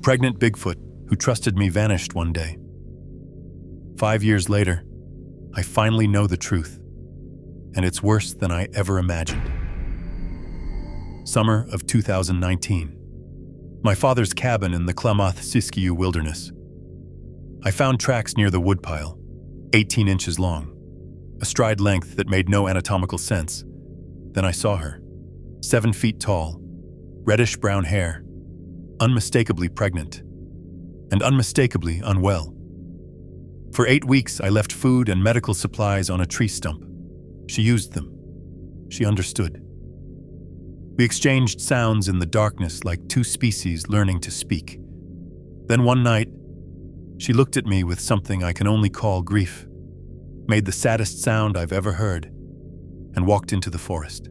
pregnant Bigfoot who trusted me vanished one day. 5 years later, I finally know the truth, and it's worse than I ever imagined. Summer of 2019. My father's cabin in the Klamath-Siskiyou wilderness. I found tracks near the woodpile, 18 inches long, a stride length that made no anatomical sense. Then I saw her, 7 feet tall, reddish-brown hair, unmistakably pregnant, and unmistakably unwell. For 8 weeks, I left food and medical supplies on a tree stump. She used them. She understood. We exchanged sounds in the darkness like two species learning to speak. Then one night, she looked at me with something I can only call grief, made the saddest sound I've ever heard, and walked into the forest.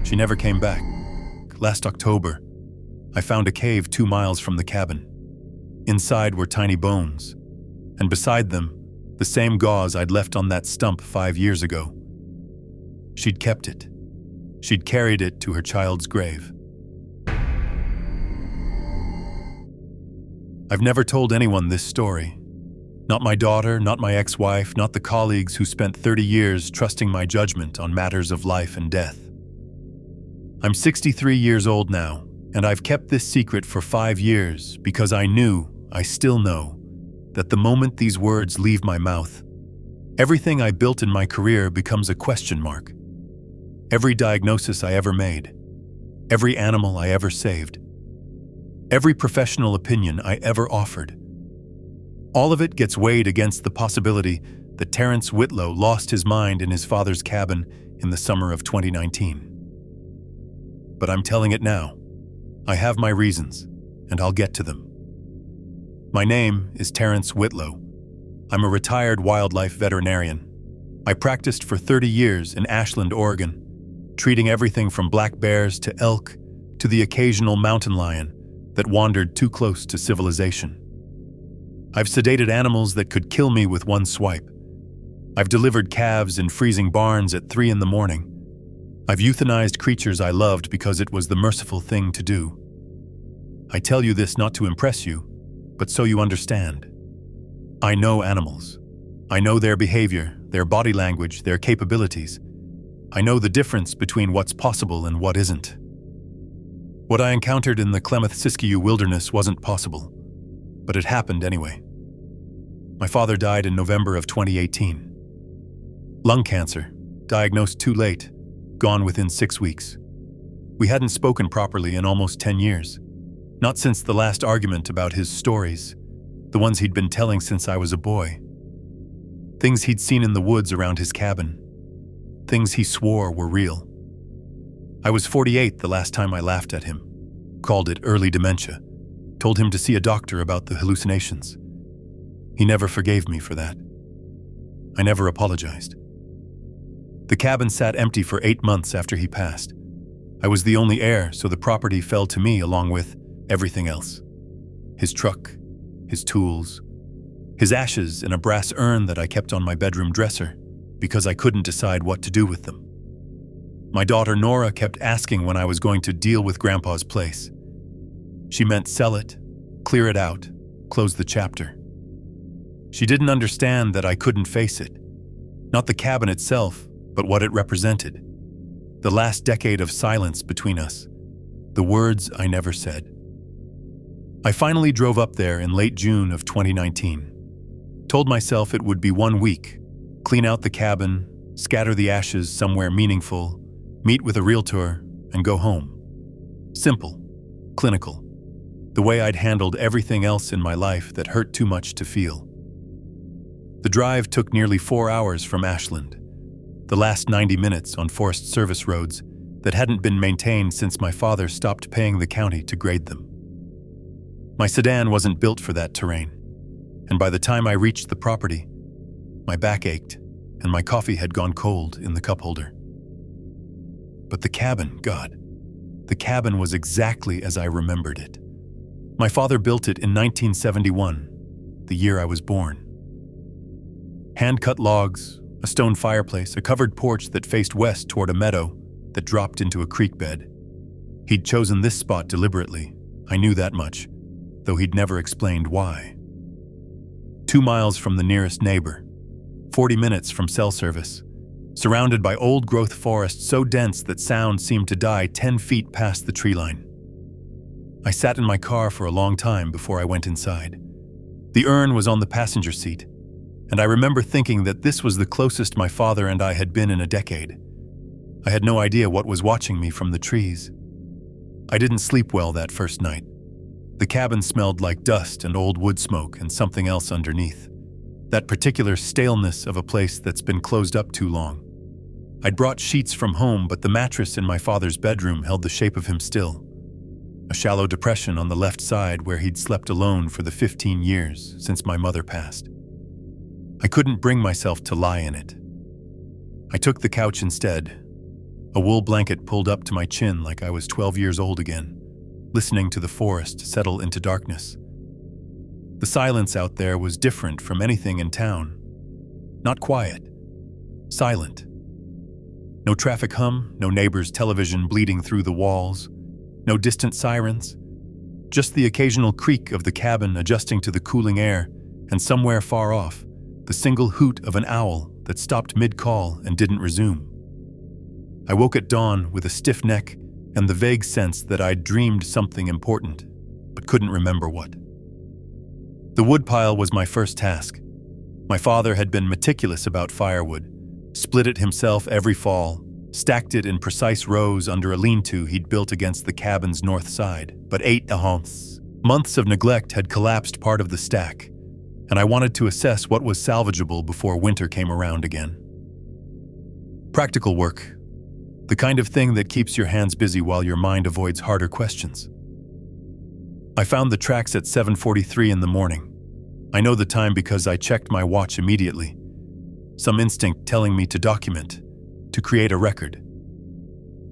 She never came back. Last October, I found a cave 2 miles from the cabin. Inside were tiny bones, and beside them, the same gauze I'd left on that stump 5 years ago. She'd kept it. She'd carried it to her child's grave. I've never told anyone this story. Not my daughter, not my ex-wife, not the colleagues who spent 30 years trusting my judgment on matters of life and death. I'm 63 years old now, and I've kept this secret for 5 years because I still know, that the moment these words leave my mouth, everything I built in my career becomes a question mark. Every diagnosis I ever made, every animal I ever saved, every professional opinion I ever offered, all of it gets weighed against the possibility that Terrence Whitlow lost his mind in his father's cabin in the summer of 2019. But I'm telling it now. I have my reasons, and I'll get to them. My name is Terrence Whitlow. I'm a retired wildlife veterinarian. I practiced for 30 years in Ashland, Oregon, treating everything from black bears to elk to the occasional mountain lion that wandered too close to civilization. I've sedated animals that could kill me with one swipe. I've delivered calves in freezing barns at 3 a.m. I've euthanized creatures I loved because it was the merciful thing to do. I tell you this not to impress you, but so you understand. I know animals. I know their behavior, their body language, their capabilities. I know the difference between what's possible and what isn't. What I encountered in the Klamath-Siskiyou wilderness wasn't possible, but it happened anyway. My father died in November of 2018. Lung cancer, diagnosed too late, gone within 6 weeks. We hadn't spoken properly in almost 10 years. Not since the last argument about his stories, the ones he'd been telling since I was a boy. Things he'd seen in the woods around his cabin. Things he swore were real. I was 48 the last time I laughed at him, called it early dementia, told him to see a doctor about the hallucinations. He never forgave me for that. I never apologized. The cabin sat empty for 8 months after he passed. I was the only heir, so the property fell to me along with everything else. His truck, his tools, his ashes in a brass urn that I kept on my bedroom dresser because I couldn't decide what to do with them. My daughter Nora kept asking when I was going to deal with Grandpa's place. She meant sell it, clear it out, close the chapter. She didn't understand that I couldn't face it. Not the cabin itself, but what it represented. The last decade of silence between us. The words I never said. I finally drove up there in late June of 2019. Told myself it would be 1 week. Clean out the cabin, scatter the ashes somewhere meaningful, meet with a realtor, and go home. Simple. Clinical. The way I'd handled everything else in my life that hurt too much to feel. The drive took nearly 4 hours from Ashland. The last 90 minutes on Forest Service roads that hadn't been maintained since my father stopped paying the county to grade them. My sedan wasn't built for that terrain, and by the time I reached the property, my back ached and my coffee had gone cold in the cup holder. But the cabin, God, the cabin was exactly as I remembered it. My father built it in 1971, the year I was born. Hand-cut logs, a stone fireplace, a covered porch that faced west toward a meadow that dropped into a creek bed. He'd chosen this spot deliberately, I knew that much, though he'd never explained why. 2 miles from the nearest neighbor, 40 minutes from cell service, surrounded by old-growth forest so dense that sound seemed to die 10 feet past the tree line. I sat in my car for a long time before I went inside. The urn was on the passenger seat, and I remember thinking that this was the closest my father and I had been in a decade. I had no idea what was watching me from the trees. I didn't sleep well that first night. The cabin smelled like dust and old wood smoke and something else underneath. That particular staleness of a place that's been closed up too long. I'd brought sheets from home, but the mattress in my father's bedroom held the shape of him still. A shallow depression on the left side where he'd slept alone for the 15 years since my mother passed. I couldn't bring myself to lie in it. I took the couch instead, a wool blanket pulled up to my chin like I was 12 years old again, listening to the forest settle into darkness. The silence out there was different from anything in town. Not quiet, silent. No traffic hum, no neighbor's television bleeding through the walls, no distant sirens, just the occasional creak of the cabin adjusting to the cooling air, and somewhere far off, the single hoot of an owl that stopped mid-call and didn't resume. I woke at dawn with a stiff neck and the vague sense that I'd dreamed something important, but couldn't remember what. The woodpile was my first task. My father had been meticulous about firewood, split it himself every fall, stacked it in precise rows under a lean-to he'd built against the cabin's north side, but 8 months. Months of neglect had collapsed part of the stack, and I wanted to assess what was salvageable before winter came around again. Practical work. The kind of thing that keeps your hands busy while your mind avoids harder questions. I found the tracks at 7:43 in the morning. I know the time because I checked my watch immediately. Some instinct telling me to document, to create a record.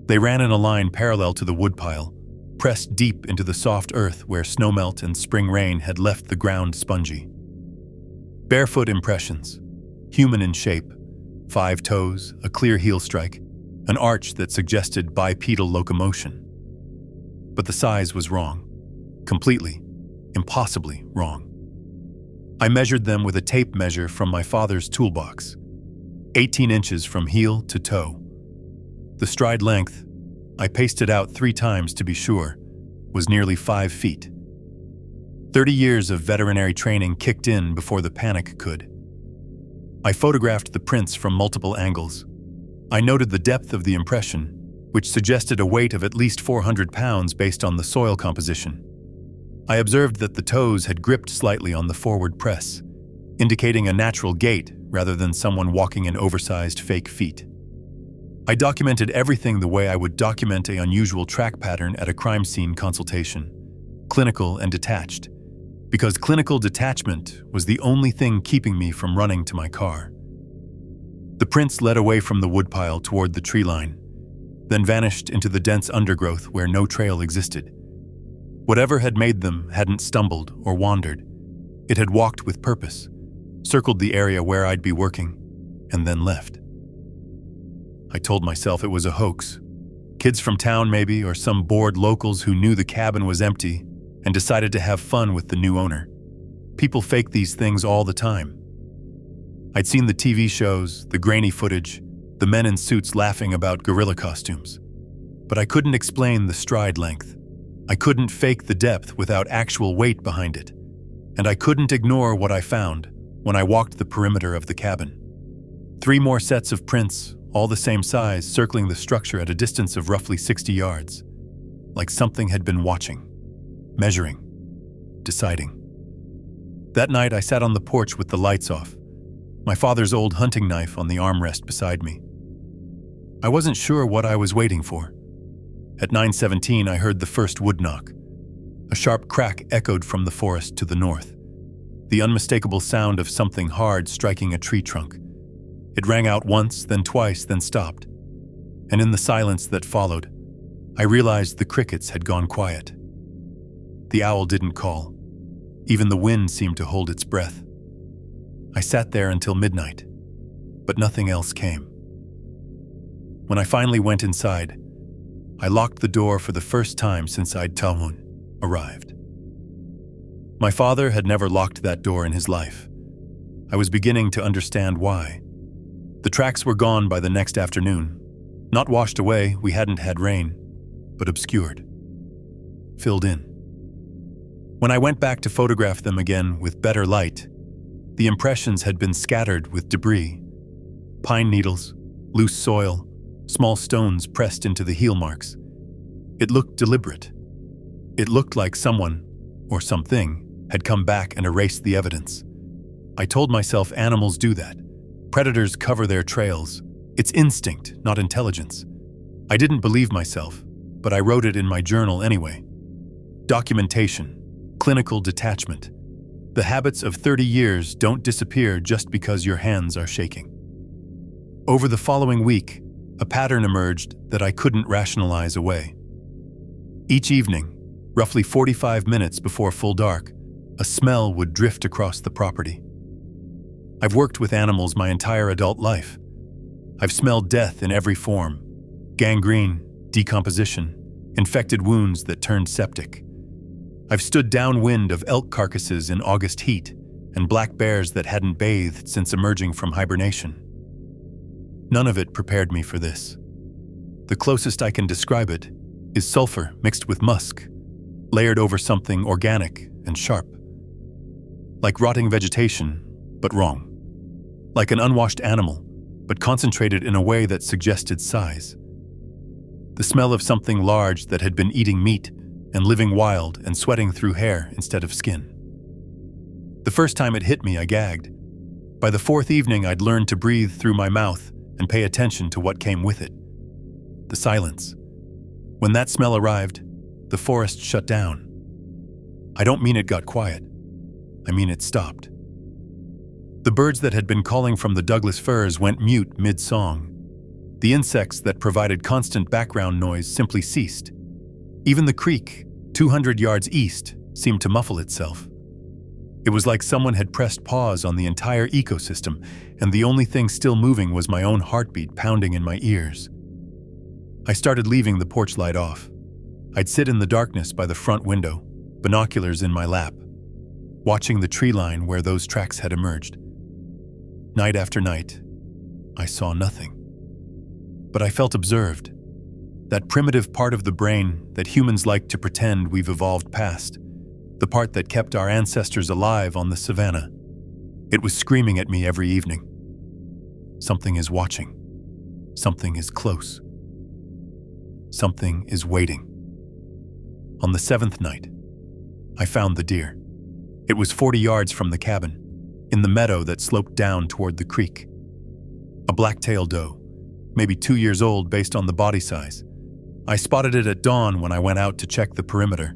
They ran in a line parallel to the woodpile, pressed deep into the soft earth where snowmelt and spring rain had left the ground spongy. Barefoot impressions, human in shape, 5 toes, a clear heel strike, an arch that suggested bipedal locomotion. But the size was wrong. Completely, impossibly wrong. I measured them with a tape measure from my father's toolbox, 18 inches from heel to toe. The stride length, I paced it out 3 times to be sure, was nearly 5 feet. 30 years of veterinary training kicked in before the panic could. I photographed the prints from multiple angles. I noted the depth of the impression, which suggested a weight of at least 400 pounds based on the soil composition. I observed that the toes had gripped slightly on the forward press, indicating a natural gait rather than someone walking in oversized fake feet. I documented everything the way I would document an unusual track pattern at a crime scene consultation, clinical and detached, because clinical detachment was the only thing keeping me from running to my car. The prints led away from the woodpile toward the tree line, then vanished into the dense undergrowth where no trail existed. Whatever had made them hadn't stumbled or wandered. It had walked with purpose, circled the area where I'd be working, and then left. I told myself it was a hoax. Kids from town maybe, or some bored locals who knew the cabin was empty and decided to have fun with the new owner. People fake these things all the time. I'd seen the TV shows, the grainy footage, the men in suits laughing about gorilla costumes. But I couldn't explain the stride length. I couldn't fake the depth without actual weight behind it. And I couldn't ignore what I found when I walked the perimeter of the cabin. 3 more sets of prints, all the same size, circling the structure at a distance of roughly 60 yards. Like something had been watching, measuring, deciding. That night I sat on the porch with the lights off, my father's old hunting knife on the armrest beside me. I wasn't sure what I was waiting for. At 9:17 I heard the first wood knock. A sharp crack echoed from the forest to the north, the unmistakable sound of something hard striking a tree trunk. It rang out once, then twice, then stopped. And in the silence that followed, I realized the crickets had gone quiet. The owl didn't call. Even the wind seemed to hold its breath. I sat there until midnight, but nothing else came. When I finally went inside, I locked the door for the first time since I'd Talmun arrived. My father had never locked that door in his life. I was beginning to understand why. The tracks were gone by the next afternoon. Not washed away, we hadn't had rain, but obscured. Filled in. When I went back to photograph them again with better light, the impressions had been scattered with debris. Pine needles, loose soil, small stones pressed into the heel marks. It looked deliberate. It looked like someone, or something, had come back and erased the evidence. I told myself animals do that. Predators cover their trails. It's instinct, not intelligence. I didn't believe myself, but I wrote it in my journal anyway. Documentation, clinical detachment. The habits of 30 years don't disappear just because your hands are shaking. Over the following week, a pattern emerged that I couldn't rationalize away. Each evening, roughly 45 minutes before full dark, a smell would drift across the property. I've worked with animals my entire adult life. I've smelled death in every form: gangrene, decomposition, infected wounds that turned septic. I've stood downwind of elk carcasses in August heat and black bears that hadn't bathed since emerging from hibernation. None of it prepared me for this. The closest I can describe it is sulfur mixed with musk, layered over something organic and sharp. Like rotting vegetation, but wrong. Like an unwashed animal, but concentrated in a way that suggested size. The smell of something large that had been eating meat and living wild and sweating through hair instead of skin. The first time it hit me, I gagged. By the fourth evening, I'd learned to breathe through my mouth and pay attention to what came with it. The silence. When that smell arrived, the forest shut down. I don't mean it got quiet. I mean it stopped. The birds that had been calling from the Douglas firs went mute mid-song. The insects that provided constant background noise simply ceased. Even the creek, 200 yards east, seemed to muffle itself. It was like someone had pressed pause on the entire ecosystem, and the only thing still moving was my own heartbeat pounding in my ears. I started leaving the porch light off. I'd sit in the darkness by the front window, binoculars in my lap, watching the tree line where those tracks had emerged. Night after night, I saw nothing. But I felt observed. That primitive part of the brain that humans like to pretend we've evolved past, the part that kept our ancestors alive on the savannah. It was screaming at me every evening. Something is watching. Something is close. Something is waiting. On the seventh night, I found the deer. It was 40 yards from the cabin, in the meadow that sloped down toward the creek. A black-tailed doe, maybe 2 years old based on the body size. I spotted it at dawn when I went out to check the perimeter,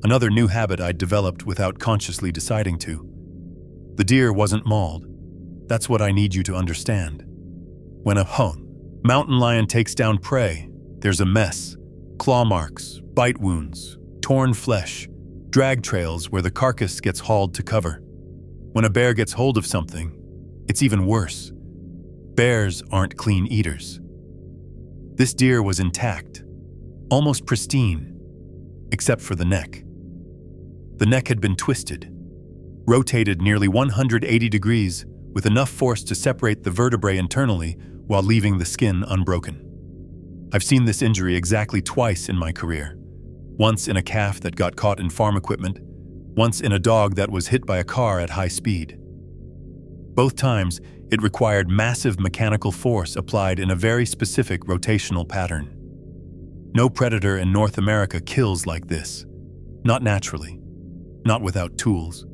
another new habit I'd developed without consciously deciding to. The deer wasn't mauled. That's what I need you to understand. When a mountain lion takes down prey, there's a mess. Claw marks, bite wounds, torn flesh, drag trails where the carcass gets hauled to cover. When a bear gets hold of something, it's even worse. Bears aren't clean eaters. This deer was intact, almost pristine, except for the neck. The neck had been twisted, rotated nearly 180 degrees with enough force to separate the vertebrae internally while leaving the skin unbroken. I've seen this injury exactly twice in my career. Once in a calf that got caught in farm equipment, once in a dog that was hit by a car at high speed. Both times, it required massive mechanical force applied in a very specific rotational pattern. No predator in North America kills like this. Not naturally. Not without tools.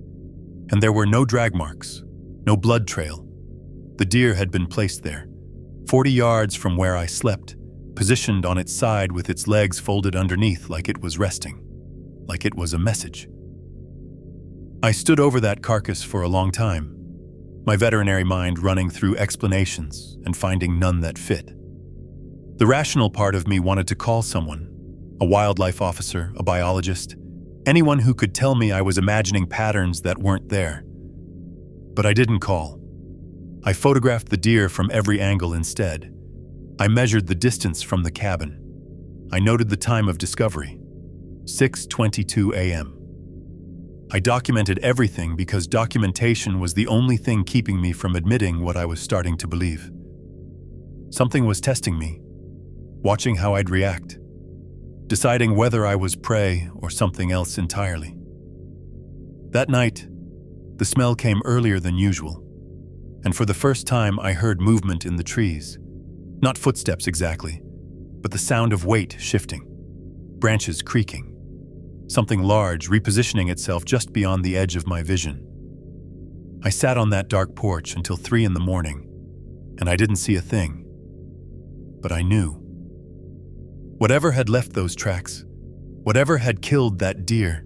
And there were no drag marks, no blood trail. The deer had been placed there, 40 yards from where I slept, positioned on its side with its legs folded underneath like it was resting, like it was a message. I stood over that carcass for a long time, my veterinary mind running through explanations and finding none that fit. The rational part of me wanted to call someone, a wildlife officer, a biologist, anyone who could tell me I was imagining patterns that weren't there. But I didn't call. I photographed the deer from every angle instead. I measured the distance from the cabin. I noted the time of discovery, 6:22 a.m. I documented everything because documentation was the only thing keeping me from admitting what I was starting to believe. Something was testing me, watching how I'd react, deciding whether I was prey or something else entirely. That night, the smell came earlier than usual, and for the first time I heard movement in the trees. Not footsteps exactly, but the sound of weight shifting, branches creaking, something large repositioning itself just beyond the edge of my vision. I sat on that dark porch until 3 a.m, and I didn't see a thing. But I knew. Whatever had left those tracks, whatever had killed that deer,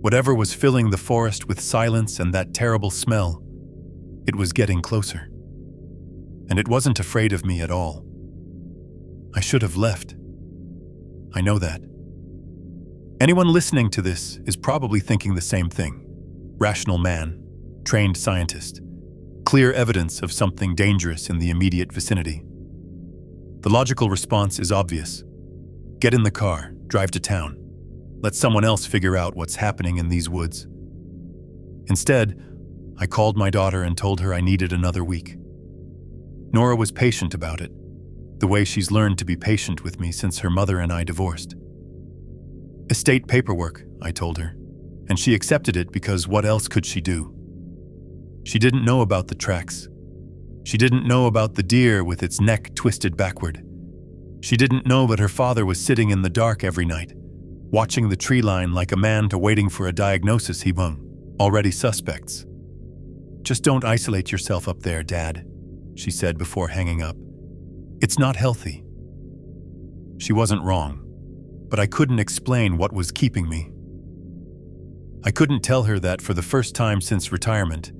whatever was filling the forest with silence and that terrible smell, it was getting closer. And it wasn't afraid of me at all. I should have left. I know that. Anyone listening to this is probably thinking the same thing. Rational man, trained scientist, clear evidence of something dangerous in the immediate vicinity. The logical response is obvious. Get in the car, drive to town. Let someone else figure out what's happening in these woods. Instead, I called my daughter and told her I needed another week. Nora was patient about it, the way she's learned to be patient with me since her mother and I divorced. Estate paperwork, I told her, and she accepted it because what else could she do? She didn't know about the tracks. She didn't know about the deer with its neck twisted backward. She didn't know that her father was sitting in the dark every night, watching the tree line like a man waiting for a diagnosis he won. Already suspects. Just don't isolate yourself up there, Dad, she said before hanging up. It's not healthy. She wasn't wrong, but I couldn't explain what was keeping me. I couldn't tell her that for the first time since retirement,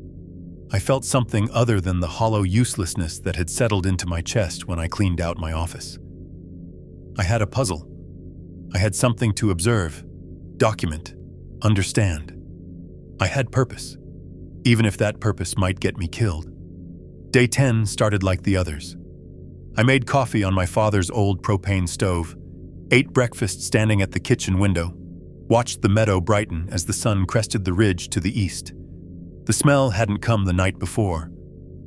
I felt something other than the hollow uselessness that had settled into my chest when I cleaned out my office. I had a puzzle. I had something to observe, document, understand. I had purpose, even if that purpose might get me killed. Day 10 started like the others. I made coffee on my father's old propane stove, ate breakfast standing at the kitchen window, watched the meadow brighten as the sun crested the ridge to the east. The smell hadn't come the night before,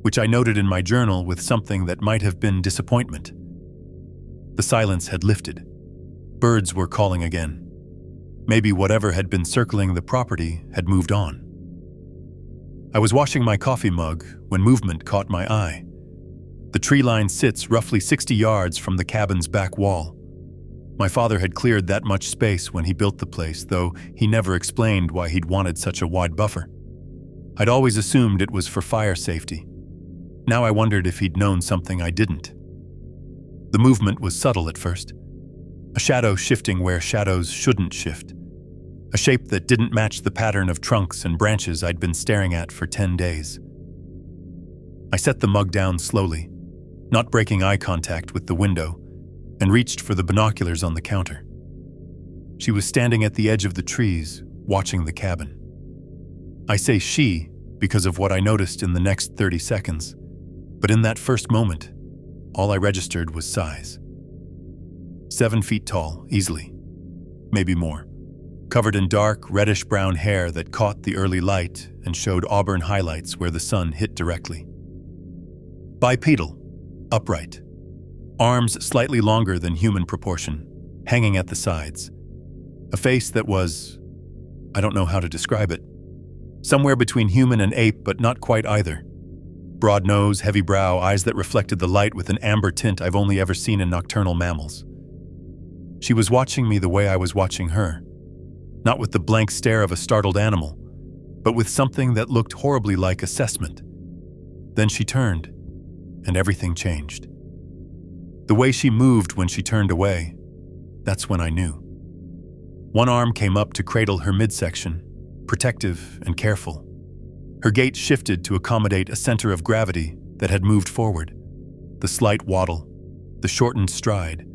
which I noted in my journal with something that might have been disappointment. The silence had lifted. Birds were calling again. Maybe whatever had been circling the property had moved on. I was washing my coffee mug when movement caught my eye. The tree line sits roughly 60 yards from the cabin's back wall. My father had cleared that much space when he built the place, though he never explained why he'd wanted such a wide buffer. I'd always assumed it was for fire safety. Now I wondered if he'd known something I didn't. The movement was subtle at first. A shadow shifting where shadows shouldn't shift. A shape that didn't match the pattern of trunks and branches I'd been staring at for 10 days. I set the mug down slowly, not breaking eye contact with the window, and reached for the binoculars on the counter. She was standing at the edge of the trees, watching the cabin. I say she because of what I noticed in the next 30 seconds, but in that first moment, all I registered was size. 7 feet tall, easily. Maybe more. Covered in dark, reddish-brown hair that caught the early light and showed auburn highlights where the sun hit directly. Bipedal, upright. Arms slightly longer than human proportion, hanging at the sides. A face that was, I don't know how to describe it, somewhere between human and ape, but not quite either. Broad nose, heavy brow, eyes that reflected the light with an amber tint I've only ever seen in nocturnal mammals. She was watching me the way I was watching her, not with the blank stare of a startled animal, but with something that looked horribly like assessment. Then she turned, and everything changed. The way she moved when she turned away, that's when I knew. One arm came up to cradle her midsection, protective and careful. Her gait shifted to accommodate a center of gravity that had moved forward. The slight waddle, the shortened stride,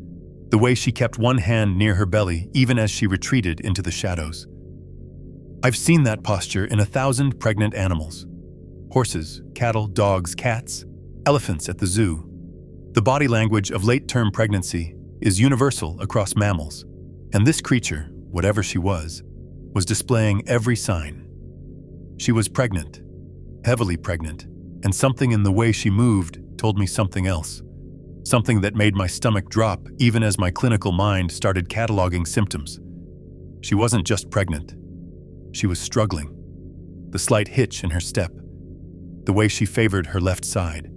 the way she kept one hand near her belly even as she retreated into the shadows. I've seen that posture in 1,000 pregnant animals. Horses, cattle, dogs, cats, elephants at the zoo. The body language of late-term pregnancy is universal across mammals, and this creature, whatever she was, was displaying every sign. She was pregnant, heavily pregnant, and something in the way she moved told me something else. Something that made my stomach drop even as my clinical mind started cataloging symptoms. She wasn't just pregnant. She was struggling. The slight hitch in her step, the way she favored her left side,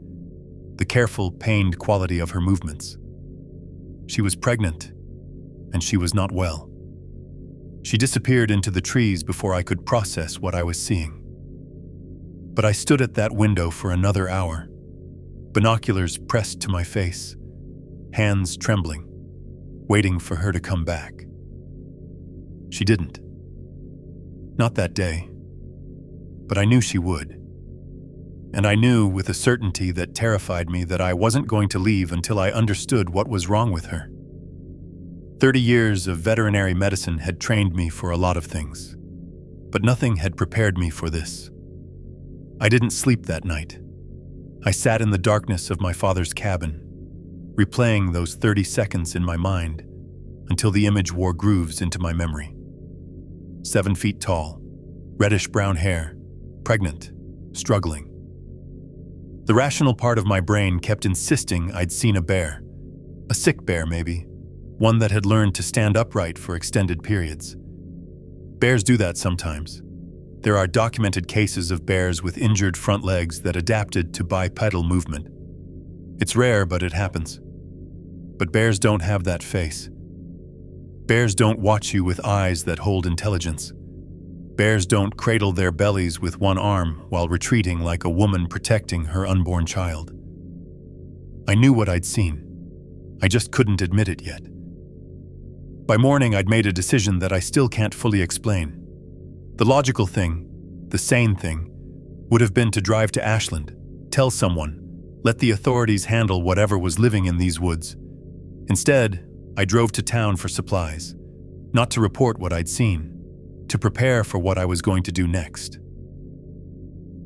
the careful, pained quality of her movements. She was pregnant, and she was not well. She disappeared into the trees before I could process what I was seeing. But I stood at that window for another hour, binoculars pressed to my face, hands trembling, waiting for her to come back. She didn't. Not that day. But I knew she would. And I knew with a certainty that terrified me that I wasn't going to leave until I understood what was wrong with her. 30 years of veterinary medicine had trained me for a lot of things, but nothing had prepared me for this. I didn't sleep that night. I sat in the darkness of my father's cabin, replaying those 30 seconds in my mind until the image wore grooves into my memory. 7 feet tall, reddish-brown hair, pregnant, struggling. The rational part of my brain kept insisting I'd seen a bear. A sick bear, maybe. One that had learned to stand upright for extended periods. Bears do that sometimes. There are documented cases of bears with injured front legs that adapted to bipedal movement. It's rare, but it happens. But bears don't have that face. Bears don't watch you with eyes that hold intelligence. Bears don't cradle their bellies with one arm while retreating like a woman protecting her unborn child. I knew what I'd seen. I just couldn't admit it yet. By morning, I'd made a decision that I still can't fully explain. The logical thing, the sane thing, would have been to drive to Ashland, tell someone, let the authorities handle whatever was living in these woods. Instead, I drove to town for supplies, not to report what I'd seen, to prepare for what I was going to do next.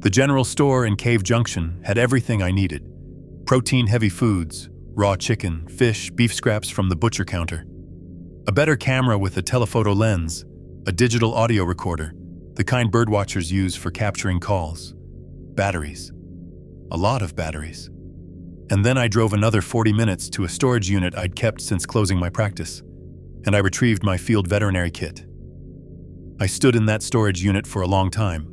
The general store in Cave Junction had everything I needed: protein-heavy foods, raw chicken, fish, beef scraps from the butcher counter, a better camera with a telephoto lens, a digital audio recorder, the kind birdwatchers use for capturing calls, batteries, a lot of batteries. And then I drove another 40 minutes to a storage unit I'd kept since closing my practice, and I retrieved my field veterinary kit. I stood in that storage unit for a long time,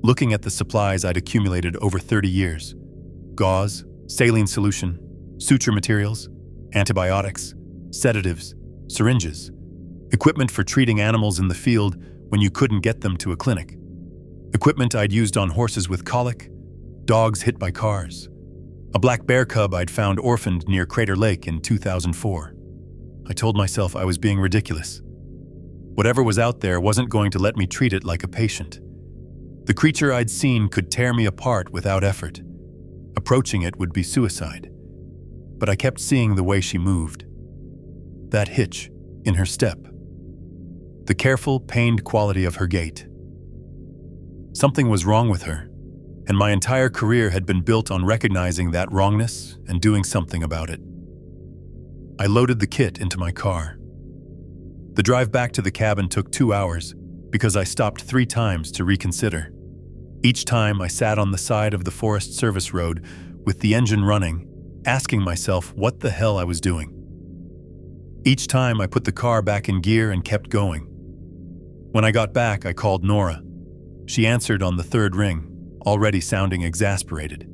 looking at the supplies I'd accumulated over 30 years: gauze, saline solution, suture materials, antibiotics, sedatives, syringes, equipment for treating animals in the field when you couldn't get them to a clinic, equipment I'd used on horses with colic, dogs hit by cars, a black bear cub I'd found orphaned near Crater Lake in 2004. I told myself I was being ridiculous. Whatever was out there wasn't going to let me treat it like a patient. The creature I'd seen could tear me apart without effort. Approaching it would be suicide. But I kept seeing the way she moved. That hitch in her step. The careful, pained quality of her gait. Something was wrong with her, and my entire career had been built on recognizing that wrongness and doing something about it. I loaded the kit into my car. The drive back to the cabin took 2 hours because I stopped 3 times to reconsider. Each time I sat on the side of the Forest Service road with the engine running, asking myself what the hell I was doing. Each time I put the car back in gear and kept going. When I got back, I called Nora. She answered on the 3rd ring, already sounding exasperated.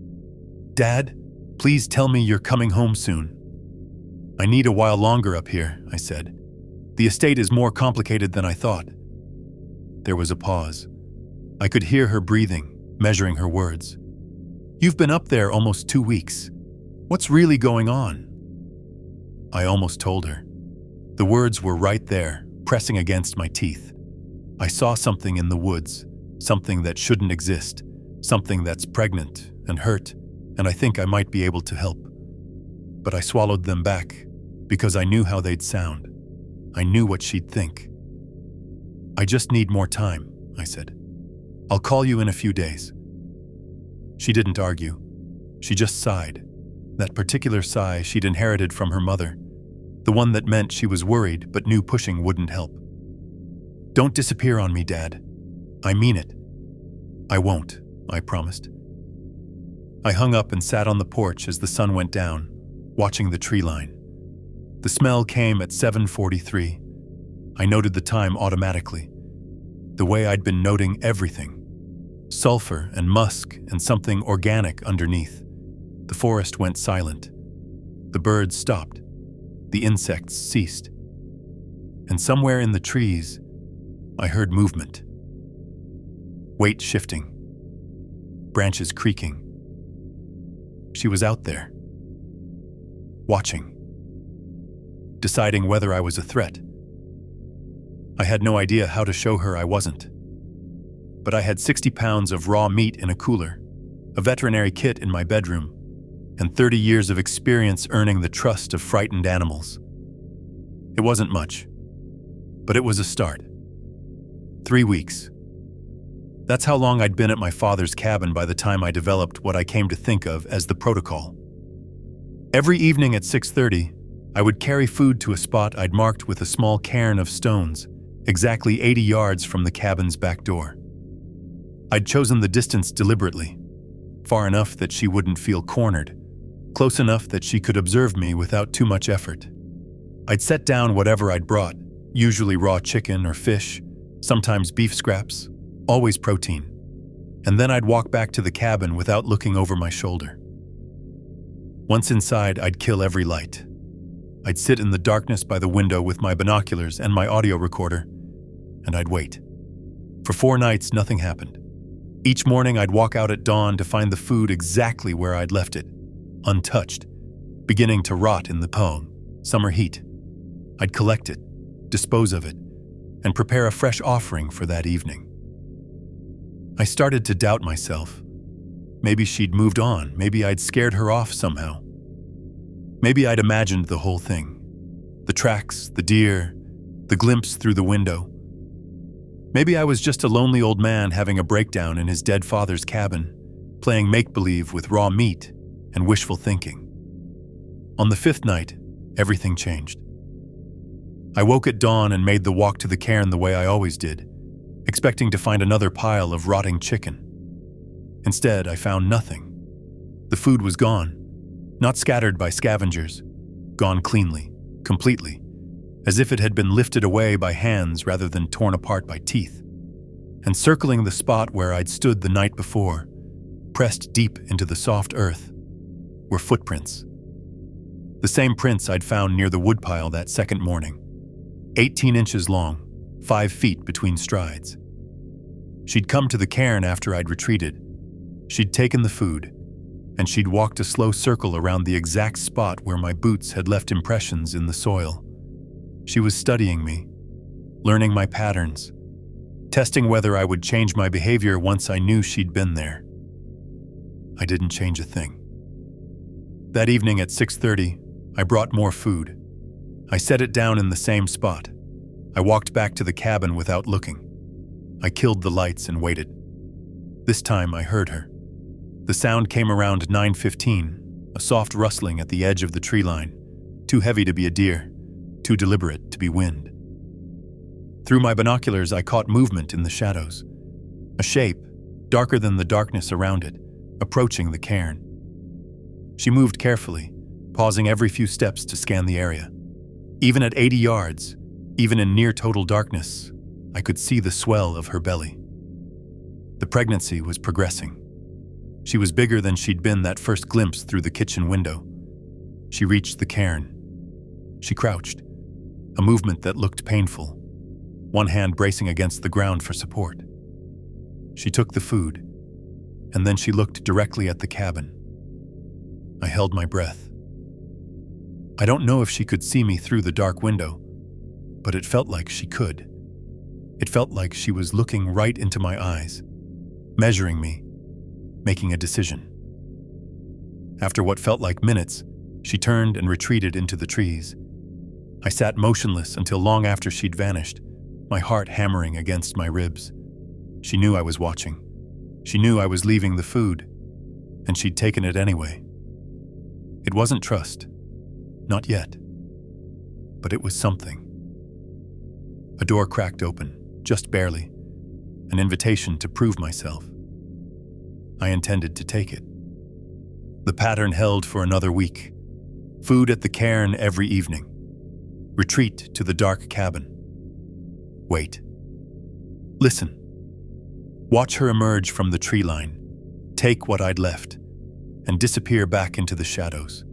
"Dad, please tell me you're coming home soon." "I need a while longer up here," I said. "The estate is more complicated than I thought." There was a pause. I could hear her breathing, measuring her words. "You've been up there almost 2 weeks. What's really going on?" I almost told her. The words were right there, pressing against my teeth. I saw something in the woods, something that shouldn't exist, something that's pregnant and hurt, and I think I might be able to help. But I swallowed them back because I knew how they'd sound. I knew what she'd think. "I just need more time," I said. "I'll call you in a few days." She didn't argue. She just sighed, that particular sigh she'd inherited from her mother, the one that meant she was worried but knew pushing wouldn't help. "Don't disappear on me, Dad. I mean it." "I won't," I promised. I hung up and sat on the porch as the sun went down, watching the tree line. The smell came at 7:43. I noted the time automatically, the way I'd been noting everything. Sulfur and musk and something organic underneath. The forest went silent. The birds stopped. The insects ceased. And somewhere in the trees, I heard movement. Weight shifting. Branches creaking. She was out there. Watching. Deciding whether I was a threat. I had no idea how to show her I wasn't. But I had 60 pounds of raw meat in a cooler, a veterinary kit in my bedroom, and 30 years of experience earning the trust of frightened animals. It wasn't much, but it was a start. 3 weeks. That's how long I'd been at my father's cabin by the time I developed what I came to think of as the protocol. Every evening at 6:30, I would carry food to a spot I'd marked with a small cairn of stones, exactly 80 yards from the cabin's back door. I'd chosen the distance deliberately, far enough that she wouldn't feel cornered, close enough that she could observe me without too much effort. I'd set down whatever I'd brought, usually raw chicken or fish, sometimes beef scraps, always protein, and then I'd walk back to the cabin without looking over my shoulder. Once inside, I'd kill every light. I'd sit in the darkness by the window with my binoculars and my audio recorder, and I'd wait. For 4 nights, nothing happened. Each morning, I'd walk out at dawn to find the food exactly where I'd left it, untouched, beginning to rot in the summer heat. I'd collect it, dispose of it, and prepare a fresh offering for that evening. I started to doubt myself. Maybe she'd moved on. Maybe I'd scared her off somehow. Maybe I'd imagined the whole thing. The tracks, the deer, the glimpse through the window. Maybe I was just a lonely old man having a breakdown in his dead father's cabin, playing make-believe with raw meat and wishful thinking. On the 5th night, everything changed. I woke at dawn and made the walk to the cairn the way I always did, expecting to find another pile of rotting chicken. Instead, I found nothing. The food was gone, not scattered by scavengers, gone cleanly, completely, as if it had been lifted away by hands rather than torn apart by teeth. And circling the spot where I'd stood the night before, pressed deep into the soft earth, were footprints. The same prints I'd found near the woodpile that second morning, 18 inches long, 5 feet between strides. She'd come to the cairn after I'd retreated. She'd taken the food, and she'd walked a slow circle around the exact spot where my boots had left impressions in the soil. She was studying me, learning my patterns, testing whether I would change my behavior once I knew she'd been there. I didn't change a thing. That evening at 6:30, I brought more food. I set it down in the same spot. I walked back to the cabin without looking. I killed the lights and waited. This time I heard her. The sound came around 9:15, a soft rustling at the edge of the tree line, too heavy to be a deer, too deliberate to be wind. Through my binoculars, I caught movement in the shadows. A shape, darker than the darkness around it, approaching the cairn. She moved carefully, pausing every few steps to scan the area. Even at 80 yards, even in near total darkness, I could see the swell of her belly. The pregnancy was progressing. She was bigger than she'd been that first glimpse through the kitchen window. She reached the cairn. She crouched, a movement that looked painful, one hand bracing against the ground for support. She took the food, and then she looked directly at the cabin. I held my breath. I don't know if she could see me through the dark window, but it felt like she could. It felt like she was looking right into my eyes, measuring me, making a decision. After what felt like minutes, she turned and retreated into the trees. I sat motionless until long after she'd vanished, my heart hammering against my ribs. She knew I was watching. She knew I was leaving the food, and she'd taken it anyway. It wasn't trust, not yet, but it was something. A door cracked open. just barely, an invitation to prove myself. I intended to take it. The pattern held for another week. Food at the cairn every evening. Retreat to the dark cabin. Wait. Listen. Watch her emerge from the tree line, take what I'd left, and disappear back into the shadows.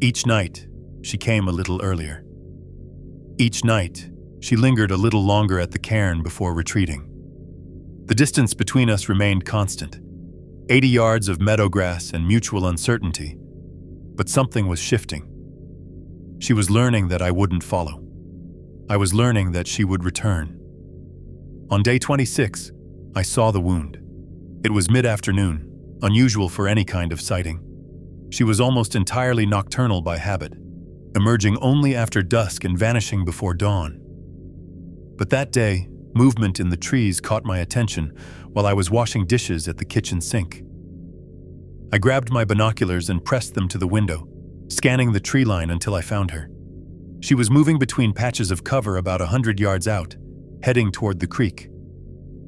Each night, she came a little earlier. Each night, she lingered a little longer at the cairn before retreating. The distance between us remained constant, 80 yards of meadow grass and mutual uncertainty, but something was shifting. She was learning that I wouldn't follow. I was learning that she would return. On day 26, I saw the wound. It was mid-afternoon, unusual for any kind of sighting. She was almost entirely nocturnal by habit, emerging only after dusk and vanishing before dawn. But that day, movement in the trees caught my attention while I was washing dishes at the kitchen sink. I grabbed my binoculars and pressed them to the window, scanning the tree line until I found her. She was moving between patches of cover about 100 yards out, heading toward the creek.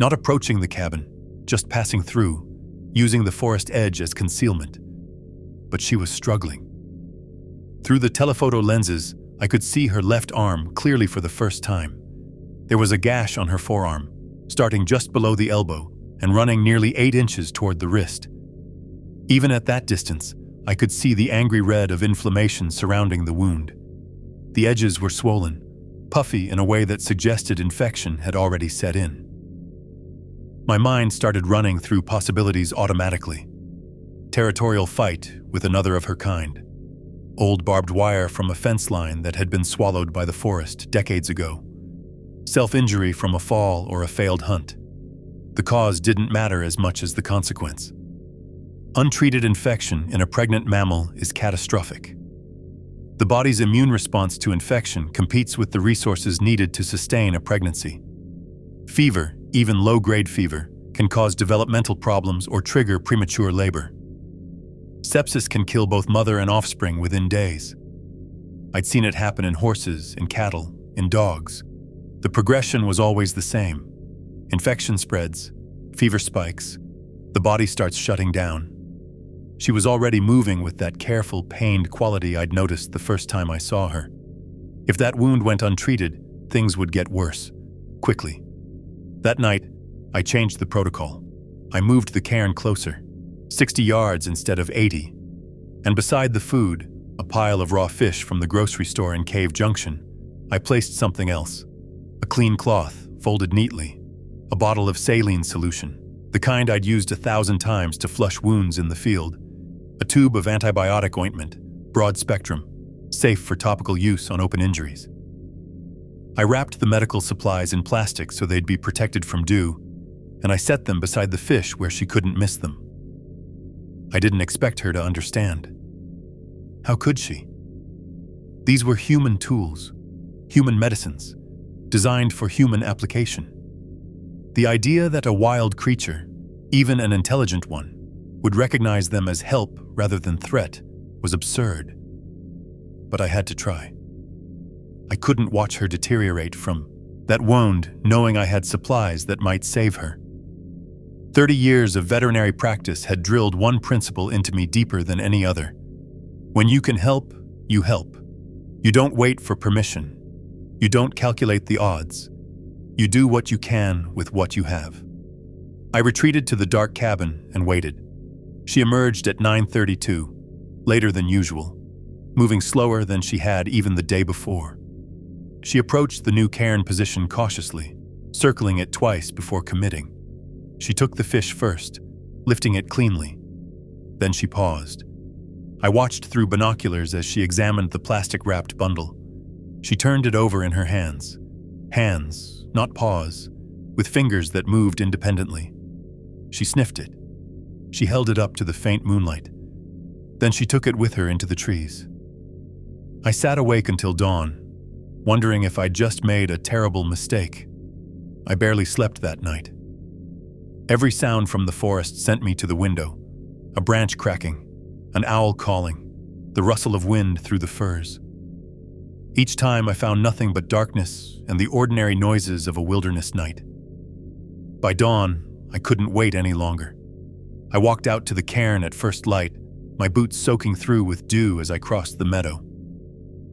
Not approaching the cabin, just passing through, using the forest edge as concealment. But she was struggling. Through the telephoto lenses, I could see her left arm clearly for the first time. There was a gash on her forearm, starting just below the elbow and running nearly 8 inches toward the wrist. Even at that distance, I could see the angry red of inflammation surrounding the wound. The edges were swollen, puffy in a way that suggested infection had already set in. My mind started running through possibilities automatically. Territorial fight with another of her kind. Old barbed wire from a fence line that had been swallowed by the forest decades ago. Self-injury from a fall or a failed hunt. The cause didn't matter as much as the consequence. Untreated infection in a pregnant mammal is catastrophic. The body's immune response to infection competes with the resources needed to sustain a pregnancy. Fever, even low-grade fever, can cause developmental problems or trigger premature labor. Sepsis can kill both mother and offspring within days. I'd seen it happen in horses, in cattle, in dogs. The progression was always the same. Infection spreads, fever spikes, the body starts shutting down. She was already moving with that careful, pained quality I'd noticed the first time I saw her. If that wound went untreated, things would get worse, quickly. That night, I changed the protocol. I moved the cairn closer, 60 yards instead of 80. And beside the food, a pile of raw fish from the grocery store in Cave Junction, I placed something else. A clean cloth, folded neatly. A bottle of saline solution, the kind I'd used 1,000 times to flush wounds in the field. A tube of antibiotic ointment, broad spectrum, safe for topical use on open injuries. I wrapped the medical supplies in plastic so they'd be protected from dew, and I set them beside the fish where she couldn't miss them. I didn't expect her to understand. How could she? These were human tools, human medicines, designed for human application. The idea that a wild creature, even an intelligent one, would recognize them as help rather than threat was absurd. But I had to try. I couldn't watch her deteriorate from that wound knowing I had supplies that might save her. 30 years of veterinary practice had drilled one principle into me deeper than any other. When you can help, you help. You don't wait for permission. You don't calculate the odds. You do what you can with what you have. I retreated to the dark cabin and waited. She emerged at 9:32, later than usual, moving slower than she had even the day before. She approached the new cairn position cautiously, circling it twice before committing. She took the fish first, lifting it cleanly. Then she paused. I watched through binoculars as she examined the plastic-wrapped bundle. She turned it over in her hands. Hands, not paws, with fingers that moved independently. She sniffed it. She held it up to the faint moonlight. Then she took it with her into the trees. I sat awake until dawn, wondering if I'd just made a terrible mistake. I barely slept that night. Every sound from the forest sent me to the window. A branch cracking, an owl calling, the rustle of wind through the firs. Each time I found nothing but darkness and the ordinary noises of a wilderness night. By dawn, I couldn't wait any longer. I walked out to the cairn at first light, my boots soaking through with dew as I crossed the meadow.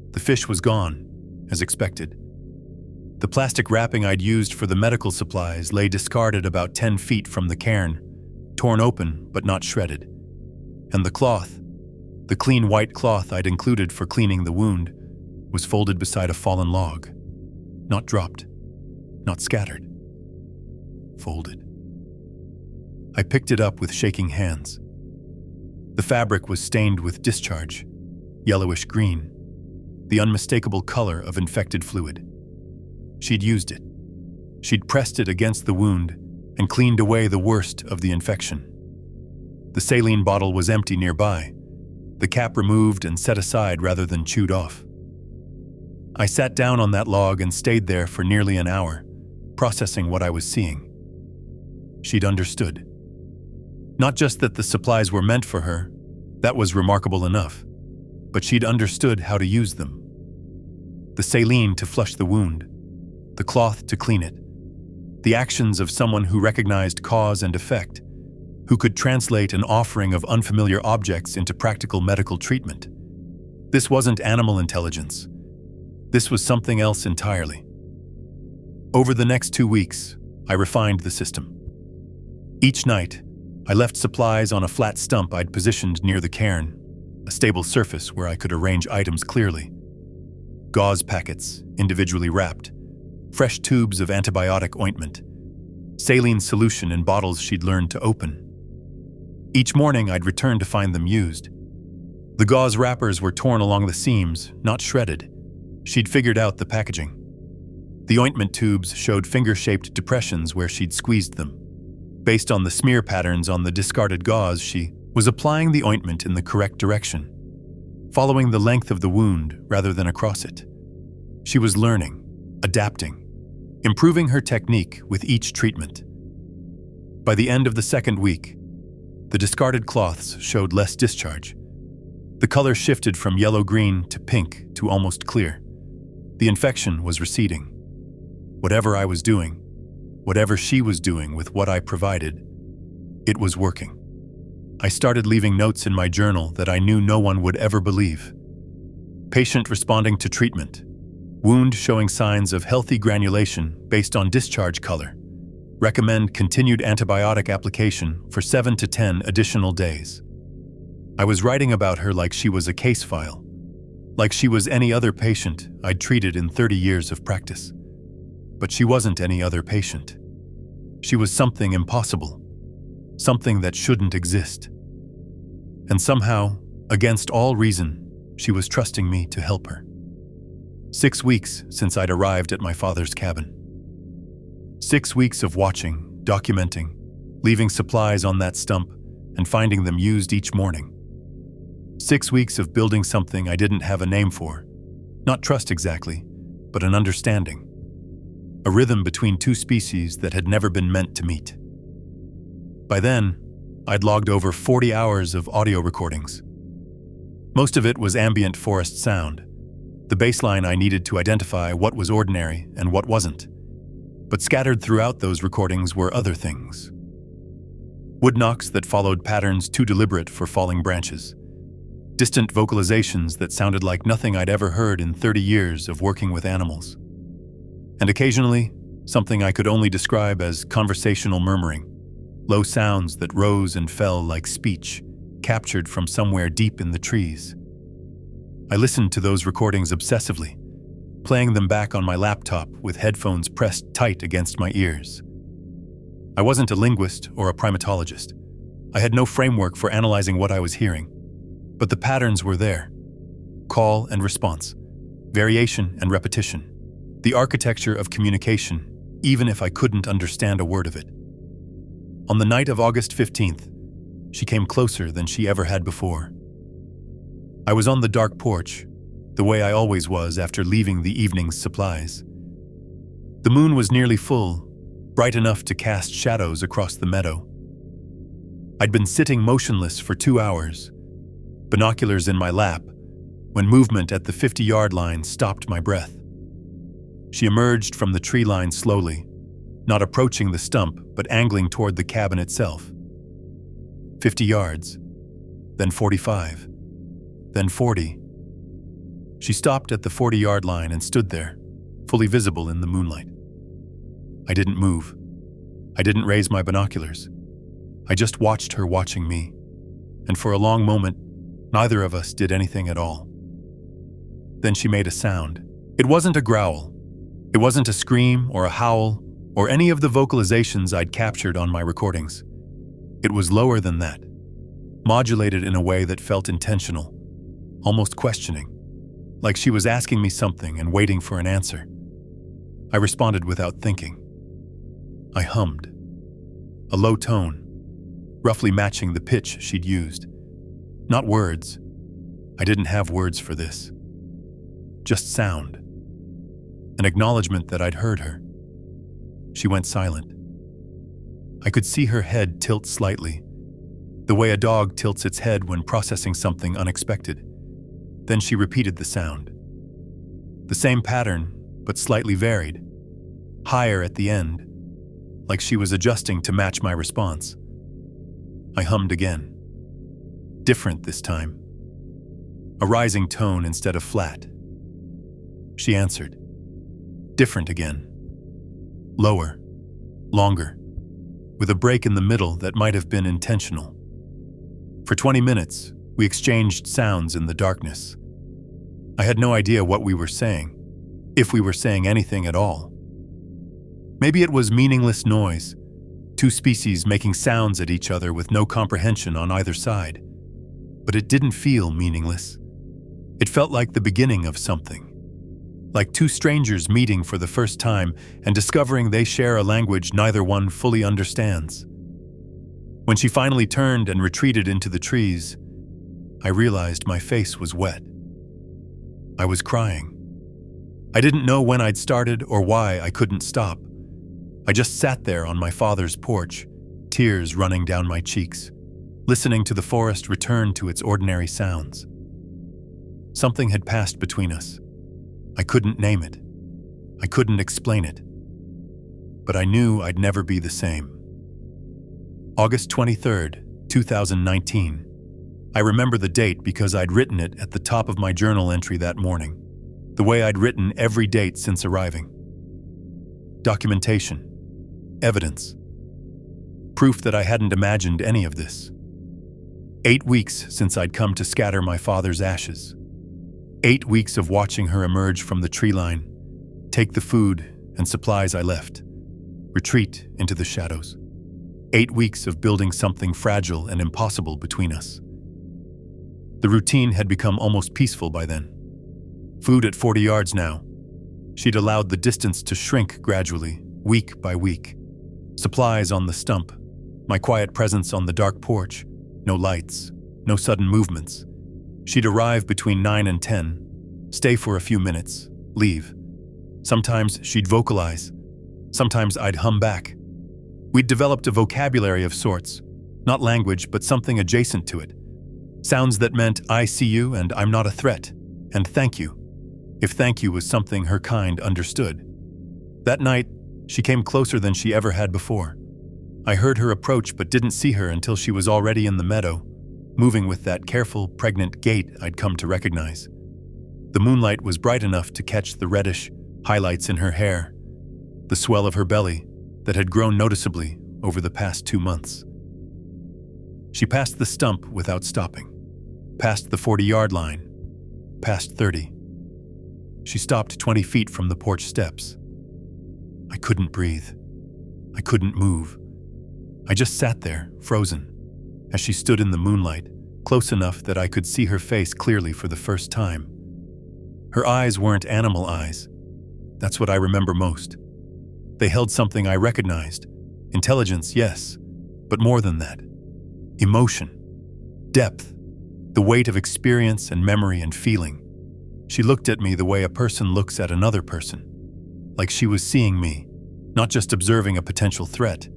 The fish was gone, as expected. The plastic wrapping I'd used for the medical supplies lay discarded about 10 feet from the cairn, torn open but not shredded. And the cloth, the clean white cloth I'd included for cleaning the wound, was folded beside a fallen log. Not dropped, not scattered. Folded. I picked it up with shaking hands. The fabric was stained with discharge, yellowish green, the unmistakable color of infected fluid. She'd used it. She'd pressed it against the wound and cleaned away the worst of the infection. The saline bottle was empty nearby, the cap removed and set aside rather than chewed off. I sat down on that log and stayed there for nearly an hour, processing what I was seeing. She'd understood. Not just that the supplies were meant for her, that was remarkable enough, but she'd understood how to use them. The saline to flush the wound, the cloth to clean it, the actions of someone who recognized cause and effect, who could translate an offering of unfamiliar objects into practical medical treatment. This wasn't animal intelligence. This was something else entirely. Over the next 2 weeks, I refined the system. Each night, I left supplies on a flat stump I'd positioned near the cairn, a stable surface where I could arrange items clearly. Gauze packets, individually wrapped, fresh tubes of antibiotic ointment, saline solution in bottles she'd learned to open. Each morning, I'd return to find them used. The gauze wrappers were torn along the seams, not shredded. She'd figured out the packaging. The ointment tubes showed finger-shaped depressions where she'd squeezed them. Based on the smear patterns on the discarded gauze, she was applying the ointment in the correct direction, following the length of the wound rather than across it. She was learning, adapting, improving her technique with each treatment. By the end of the second week, the discarded cloths showed less discharge. The color shifted from yellow-green to pink to almost clear. The infection was receding. Whatever I was doing, whatever she was doing with what I provided, it was working. I started leaving notes in my journal that I knew no one would ever believe. Patient responding to treatment. Wound showing signs of healthy granulation based on discharge color. Recommend continued antibiotic application for 7 to 10 additional days. I was writing about her like she was a case file, like she was any other patient I'd treated in 30 years of practice. But she wasn't any other patient. She was something impossible, something that shouldn't exist. And somehow, against all reason, she was trusting me to help her. 6 weeks since I'd arrived at my father's cabin. 6 weeks of watching, documenting, leaving supplies on that stump, and finding them used each morning. 6 weeks of building something I didn't have a name for. Not trust exactly, but an understanding. A rhythm between two species that had never been meant to meet. By then, I'd logged over 40 hours of audio recordings. Most of it was ambient forest sound, the baseline I needed to identify what was ordinary and what wasn't. But scattered throughout those recordings were other things. Wood knocks that followed patterns too deliberate for falling branches. Distant vocalizations that sounded like nothing I'd ever heard in 30 years of working with animals. And occasionally, something I could only describe as conversational murmuring, low sounds that rose and fell like speech, captured from somewhere deep in the trees. I listened to those recordings obsessively, playing them back on my laptop with headphones pressed tight against my ears. I wasn't a linguist or a primatologist. I had no framework for analyzing what I was hearing, but the patterns were there. Call and response, variation and repetition. The architecture of communication, even if I couldn't understand a word of it. On the night of August 15th, she came closer than she ever had before. I was on the dark porch, the way I always was after leaving the evening's supplies. The moon was nearly full, bright enough to cast shadows across the meadow. I'd been sitting motionless for 2 hours, binoculars in my lap, when movement at the 50-yard line stopped my breath. She emerged from the tree line slowly, not approaching the stump, but angling toward the cabin itself. 50 yards, then 45, then 40. She stopped at the 40-yard line and stood there, fully visible in the moonlight. I didn't move. I didn't raise my binoculars. I just watched her watching me, and for a long moment, neither of us did anything at all. Then she made a sound. It wasn't a growl. It wasn't a scream or a howl or any of the vocalizations I'd captured on my recordings. It was lower than that, modulated in a way that felt intentional, almost questioning, like she was asking me something and waiting for an answer. I responded without thinking. I hummed, a low tone, roughly matching the pitch she'd used. Not words. I didn't have words for this. Just sound. An acknowledgement that I'd heard her. She went silent. I could see her head tilt slightly, the way a dog tilts its head when processing something unexpected. Then she repeated the sound. The same pattern, but slightly varied. Higher at the end, like she was adjusting to match my response. I hummed again. Different this time. A rising tone instead of flat. She answered. Different again. Lower. Longer. With a break in the middle that might have been intentional. For 20 minutes, we exchanged sounds in the darkness. I had no idea what we were saying, if we were saying anything at all. Maybe it was meaningless noise, two species making sounds at each other with no comprehension on either side. But it didn't feel meaningless. It felt like the beginning of something. Like two strangers meeting for the first time and discovering they share a language neither one fully understands. When she finally turned and retreated into the trees, I realized my face was wet. I was crying. I didn't know when I'd started or why I couldn't stop. I just sat there on my father's porch, tears running down my cheeks, listening to the forest return to its ordinary sounds. Something had passed between us. I couldn't name it. I couldn't explain it. But I knew I'd never be the same. August 23rd, 2019. I remember the date because I'd written it at the top of my journal entry that morning, the way I'd written every date since arriving. Documentation. Evidence. Proof that I hadn't imagined any of this. 8 weeks since I'd come to scatter my father's ashes. 8 weeks of watching her emerge from the tree line, take the food and supplies I left, retreat into the shadows. 8 weeks of building something fragile and impossible between us. The routine had become almost peaceful by then. Food at 40 yards now. She'd allowed the distance to shrink gradually, week by week. Supplies on the stump, my quiet presence on the dark porch, no lights, no sudden movements. She'd arrive between 9 and 10, stay for a few minutes, leave. Sometimes she'd vocalize. Sometimes I'd hum back. We'd developed a vocabulary of sorts, not language, but something adjacent to it. Sounds that meant I see you and I'm not a threat, and thank you, if thank you was something her kind understood. That night, she came closer than she ever had before. I heard her approach but didn't see her until she was already in the meadow, moving with that careful, pregnant gait I'd come to recognize. The moonlight was bright enough to catch the reddish highlights in her hair, the swell of her belly that had grown noticeably over the past 2 months. She passed the stump without stopping, past the 40-yard line, past 30. She stopped 20 feet from the porch steps. I couldn't breathe. I couldn't move. I just sat there, frozen, as she stood in the moonlight, close enough that I could see her face clearly for the first time. Her eyes weren't animal eyes. That's what I remember most. They held something I recognized. Intelligence, yes, but more than that. Emotion, depth, the weight of experience and memory and feeling. She looked at me the way a person looks at another person, like she was seeing me, not just observing a potential threat,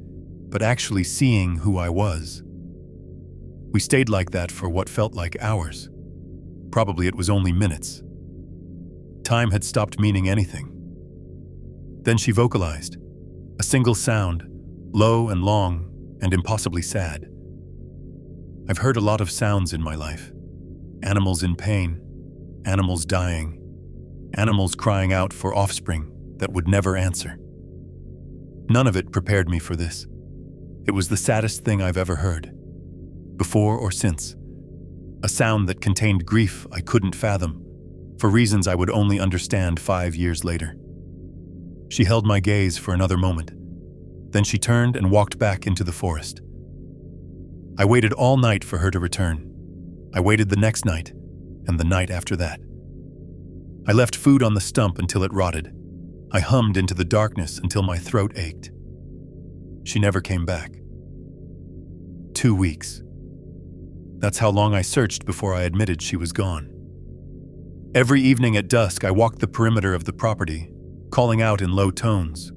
but actually seeing who I was. We stayed like that for what felt like hours. Probably it was only minutes. Time had stopped meaning anything. Then she vocalized, a single sound, low and long and impossibly sad. I've heard a lot of sounds in my life. Animals in pain, animals dying, animals crying out for offspring that would never answer. None of it prepared me for this. It was the saddest thing I've ever heard, before or since. A sound that contained grief I couldn't fathom, for reasons I would only understand 5 years later. She held my gaze for another moment. Then she turned and walked back into the forest. I waited all night for her to return. I waited the next night, and the night after that. I left food on the stump until it rotted. I hummed into the darkness until my throat ached. She never came back. 2 weeks. That's how long I searched before I admitted she was gone. Every evening at dusk, I walked the perimeter of the property, calling out in low tones,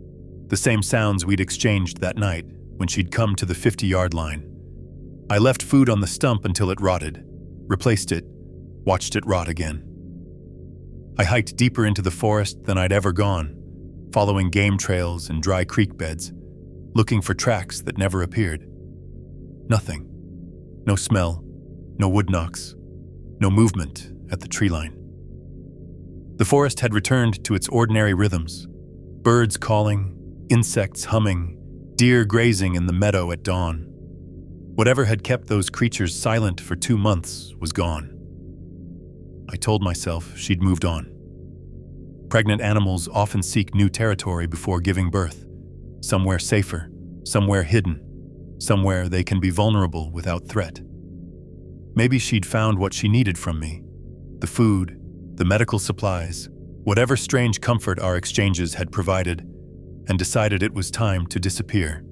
the same sounds we'd exchanged that night when she'd come to the 50-yard line. I left food on the stump until it rotted, replaced it, watched it rot again. I hiked deeper into the forest than I'd ever gone, following game trails and dry creek beds, looking for tracks that never appeared. Nothing. No smell, no wood knocks, no movement at the tree line. The forest had returned to its ordinary rhythms, birds calling, insects humming, deer grazing in the meadow at dawn. Whatever had kept those creatures silent for 2 months was gone. I told myself she'd moved on. Pregnant animals often seek new territory before giving birth, somewhere safer, somewhere hidden, somewhere they can be vulnerable without threat. Maybe she'd found what she needed from me, the food, the medical supplies, whatever strange comfort our exchanges had provided, and decided it was time to disappear.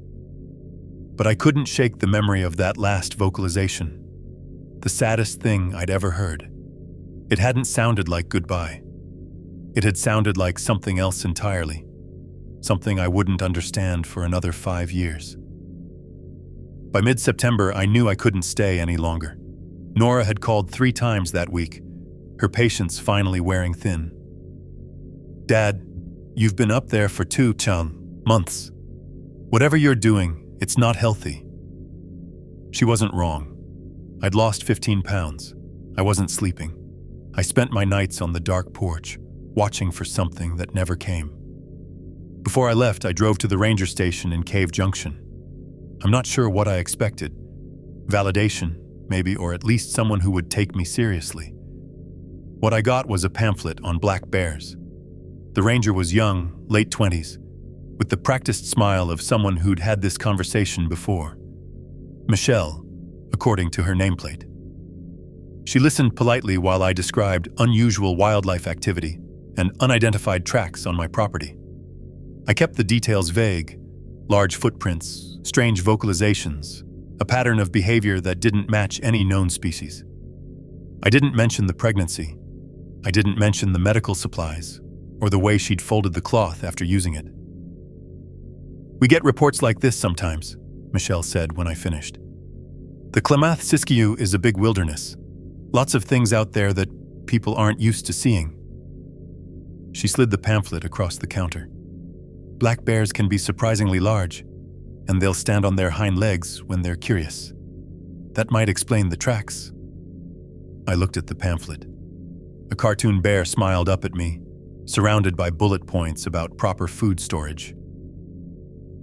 But I couldn't shake the memory of that last vocalization, the saddest thing I'd ever heard. It hadn't sounded like goodbye. It had sounded like something else entirely, something I wouldn't understand for another 5 years. By mid-September, I knew I couldn't stay any longer. Nora had called 3 times that week, her patience finally wearing thin. Dad, you've been up there for 2 months. Whatever you're doing, it's not healthy. She wasn't wrong. I'd lost 15 pounds. I wasn't sleeping. I spent my nights on the dark porch, watching for something that never came. Before I left, I drove to the ranger station in Cave Junction. I'm not sure what I expected. Validation, maybe, or at least someone who would take me seriously. What I got was a pamphlet on black bears. The ranger was young, late 20s, with the practiced smile of someone who'd had this conversation before. Michelle, according to her nameplate. She listened politely while I described unusual wildlife activity and unidentified tracks on my property. I kept the details vague, large footprints, strange vocalizations, a pattern of behavior that didn't match any known species. I didn't mention the pregnancy. I didn't mention the medical supplies or the way she'd folded the cloth after using it. We get reports like this sometimes, Michelle said when I finished. The Klamath Siskiyou is a big wilderness. Lots of things out there that people aren't used to seeing. She slid the pamphlet across the counter. Black bears can be surprisingly large, and they'll stand on their hind legs when they're curious. That might explain the tracks. I looked at the pamphlet. A cartoon bear smiled up at me, surrounded by bullet points about proper food storage.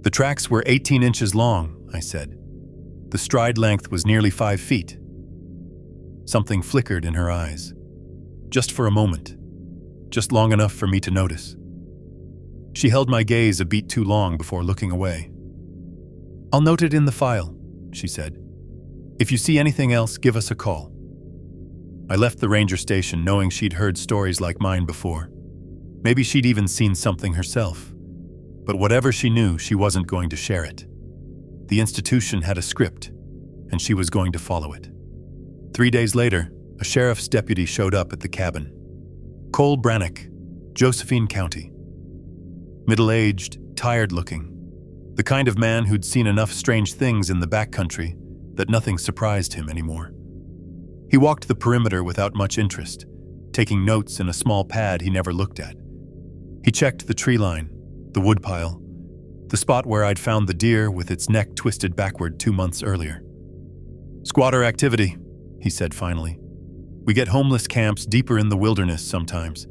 The tracks were 18 inches long, I said. The stride length was nearly 5 feet. Something flickered in her eyes. Just for a moment. Just long enough for me to notice. She held my gaze a beat too long before looking away. I'll note it in the file, she said. If you see anything else, give us a call. I left the ranger station knowing she'd heard stories like mine before. Maybe she'd even seen something herself. But whatever she knew, she wasn't going to share it. The institution had a script, and she was going to follow it. 3 days later, a sheriff's deputy showed up at the cabin. Cole Brannock, Josephine County. Middle-aged, tired-looking. The kind of man who'd seen enough strange things in the backcountry that nothing surprised him anymore. He walked the perimeter without much interest, taking notes in a small pad he never looked at. He checked the tree line, the woodpile, the spot where I'd found the deer with its neck twisted backward 2 months earlier. "Squatter activity," he said finally. "We get homeless camps deeper in the wilderness sometimes.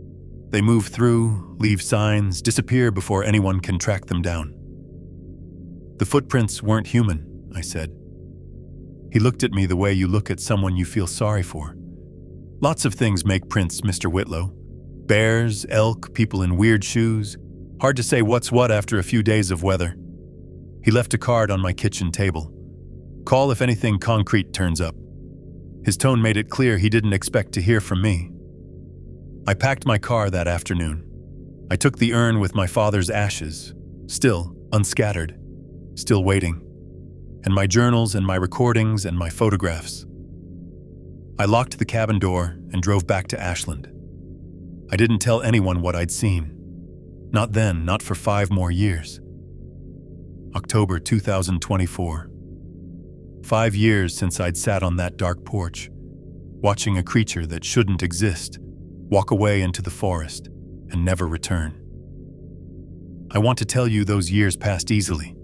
They move through, leave signs, disappear before anyone can track them down." "The footprints weren't human," I said. He looked at me the way you look at someone you feel sorry for. "Lots of things make prints, Mr. Whitlow. Bears, elk, people in weird shoes. Hard to say what's what after a few days of weather." He left a card on my kitchen table. "Call if anything concrete turns up." His tone made it clear he didn't expect to hear from me. I packed my car that afternoon. I took the urn with my father's ashes, still unscattered, still waiting, and my journals and my recordings and my photographs. I locked the cabin door and drove back to Ashland. I didn't tell anyone what I'd seen. Not then, not for 5 more years. October 2024. 5 years since I'd sat on that dark porch, watching a creature that shouldn't exist walk away into the forest and never return. I want to tell you those years passed easily,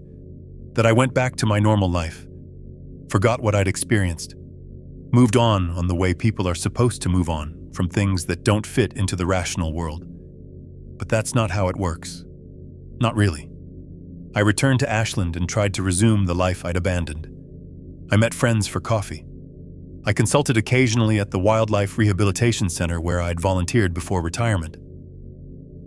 that I went back to my normal life, forgot what I'd experienced, moved on the way people are supposed to move on from things that don't fit into the rational world. But that's not how it works. Not really. I returned to Ashland and tried to resume the life I'd abandoned. I met friends for coffee. I consulted occasionally at the Wildlife Rehabilitation Center where I'd volunteered before retirement.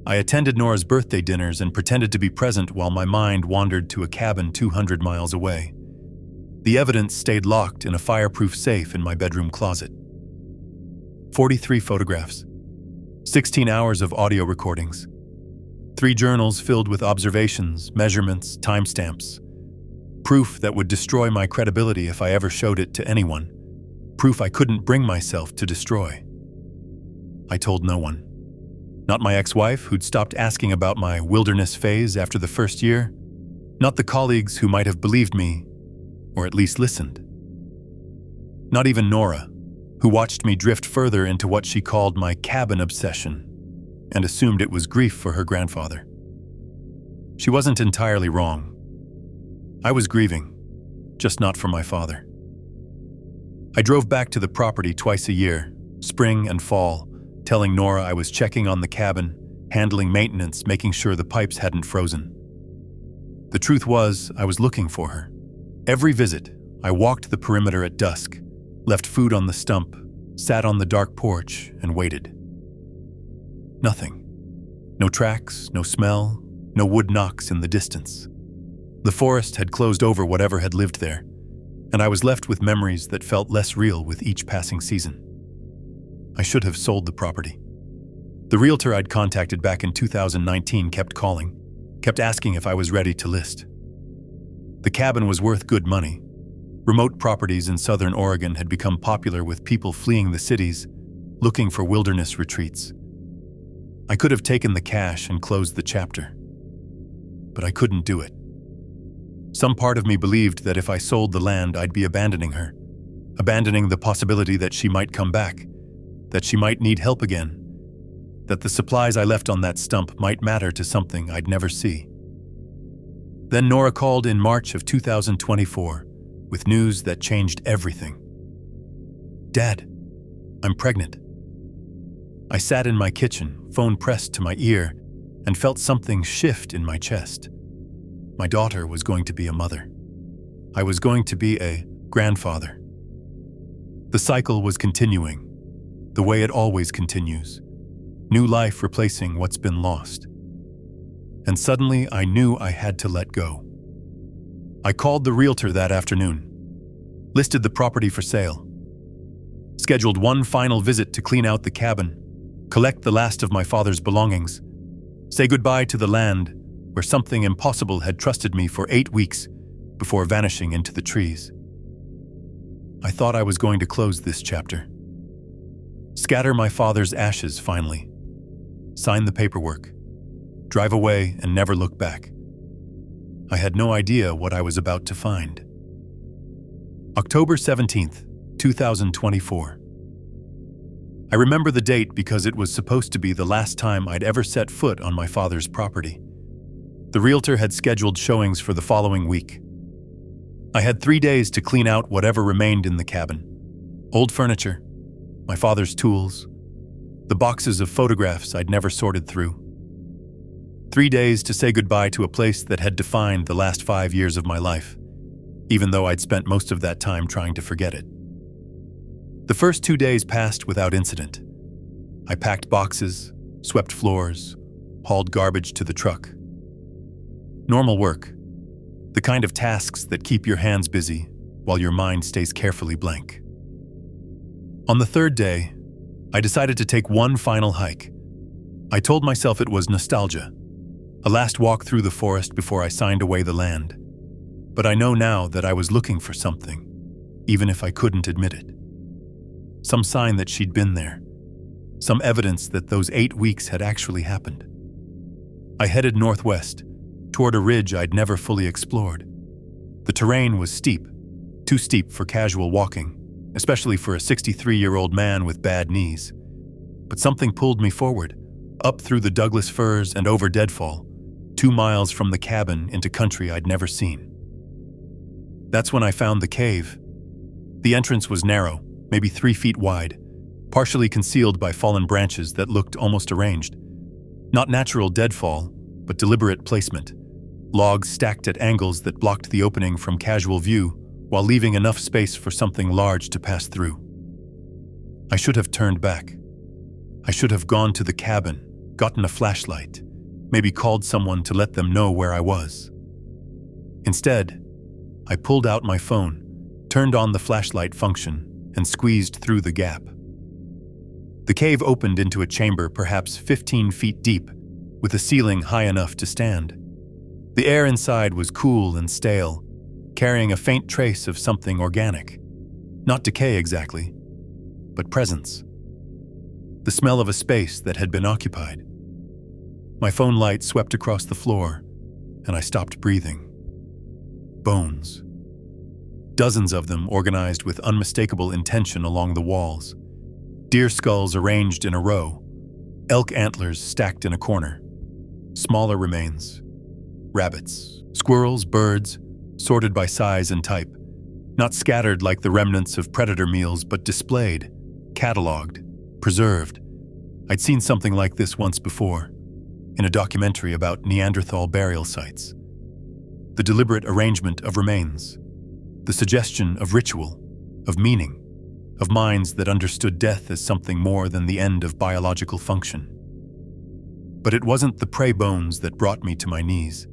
I attended Nora's birthday dinners and pretended to be present while my mind wandered to a cabin 200 miles away. The evidence stayed locked in a fireproof safe in my bedroom closet. 43 photographs, 16 hours of audio recordings, 3 journals filled with observations, measurements, timestamps, proof that would destroy my credibility if I ever showed it to anyone, proof I couldn't bring myself to destroy. I told no one. Not my ex-wife, who'd stopped asking about my wilderness phase after the first year, not the colleagues who might have believed me, or at least listened. Not even Nora, who watched me drift further into what she called my cabin obsession and assumed it was grief for her grandfather. She wasn't entirely wrong. I was grieving, just not for my father. I drove back to the property twice a year, spring and fall, telling Nora I was checking on the cabin, handling maintenance, making sure the pipes hadn't frozen. The truth was, I was looking for her. Every visit, I walked the perimeter at dusk, left food on the stump, sat on the dark porch, and waited. Nothing. No tracks, no smell, no wood knocks in the distance. The forest had closed over whatever had lived there, and I was left with memories that felt less real with each passing season. I should have sold the property. The realtor I'd contacted back in 2019 kept calling, kept asking if I was ready to list. The cabin was worth good money. Remote properties in southern Oregon had become popular with people fleeing the cities, looking for wilderness retreats. I could have taken the cash and closed the chapter, but I couldn't do it. Some part of me believed that if I sold the land, I'd be abandoning her, abandoning the possibility that she might come back, that she might need help again, that the supplies I left on that stump might matter to something I'd never see. Then Nora called in March of 2024 with news that changed everything. "Dad, I'm pregnant." I sat in my kitchen, phone pressed to my ear, and felt something shift in my chest. My daughter was going to be a mother. I was going to be a grandfather. The cycle was continuing, the way it always continues. New life replacing what's been lost. And suddenly I knew I had to let go. I called the realtor that afternoon, listed the property for sale, scheduled one final visit to clean out the cabin, collect the last of my father's belongings, say goodbye to the land where something impossible had trusted me for 8 weeks before vanishing into the trees. I thought I was going to close this chapter. Scatter my father's ashes finally. Sign the paperwork. Drive away and never look back. I had no idea what I was about to find. October 17th, 2024. I remember the date because it was supposed to be the last time I'd ever set foot on my father's property. The realtor had scheduled showings for the following week. I had 3 days to clean out whatever remained in the cabin. Old furniture, my father's tools, the boxes of photographs I'd never sorted through. 3 days to say goodbye to a place that had defined the last 5 years of my life, even though I'd spent most of that time trying to forget it. The first 2 days passed without incident. I packed boxes, swept floors, hauled garbage to the truck. Normal work, the kind of tasks that keep your hands busy while your mind stays carefully blank. On the third day, I decided to take one final hike. I told myself it was nostalgia, a last walk through the forest before I signed away the land. But I know now that I was looking for something, even if I couldn't admit it. Some sign that she'd been there, some evidence that those 8 weeks had actually happened. I headed northwest, toward a ridge I'd never fully explored. The terrain was steep, too steep for casual walking, especially for a 63-year-old man with bad knees. But something pulled me forward, up through the Douglas firs and over deadfall, 2 miles from the cabin into country I'd never seen. That's when I found the cave. The entrance was narrow, maybe 3 feet wide, partially concealed by fallen branches that looked almost arranged. Not natural deadfall, but deliberate placement. Logs stacked at angles that blocked the opening from casual view, while leaving enough space for something large to pass through. I should have turned back. I should have gone to the cabin, gotten a flashlight, maybe called someone to let them know where I was. Instead, I pulled out my phone, turned on the flashlight function, and squeezed through the gap. The cave opened into a chamber perhaps 15 feet deep, with a ceiling high enough to stand. The air inside was cool and stale, carrying a faint trace of something organic. Not decay exactly, but presence. The smell of a space that had been occupied. My phone light swept across the floor, and I stopped breathing. Bones. Dozens of them organized with unmistakable intention along the walls. Deer skulls arranged in a row. Elk antlers stacked in a corner. Smaller remains. Rabbits, squirrels, birds, sorted by size and type. Not scattered like the remnants of predator meals, but displayed, cataloged, preserved. I'd seen something like this once before, in a documentary about Neanderthal burial sites. The deliberate arrangement of remains. The suggestion of ritual, of meaning, of minds that understood death as something more than the end of biological function. But it wasn't the prey bones that brought me to my knees.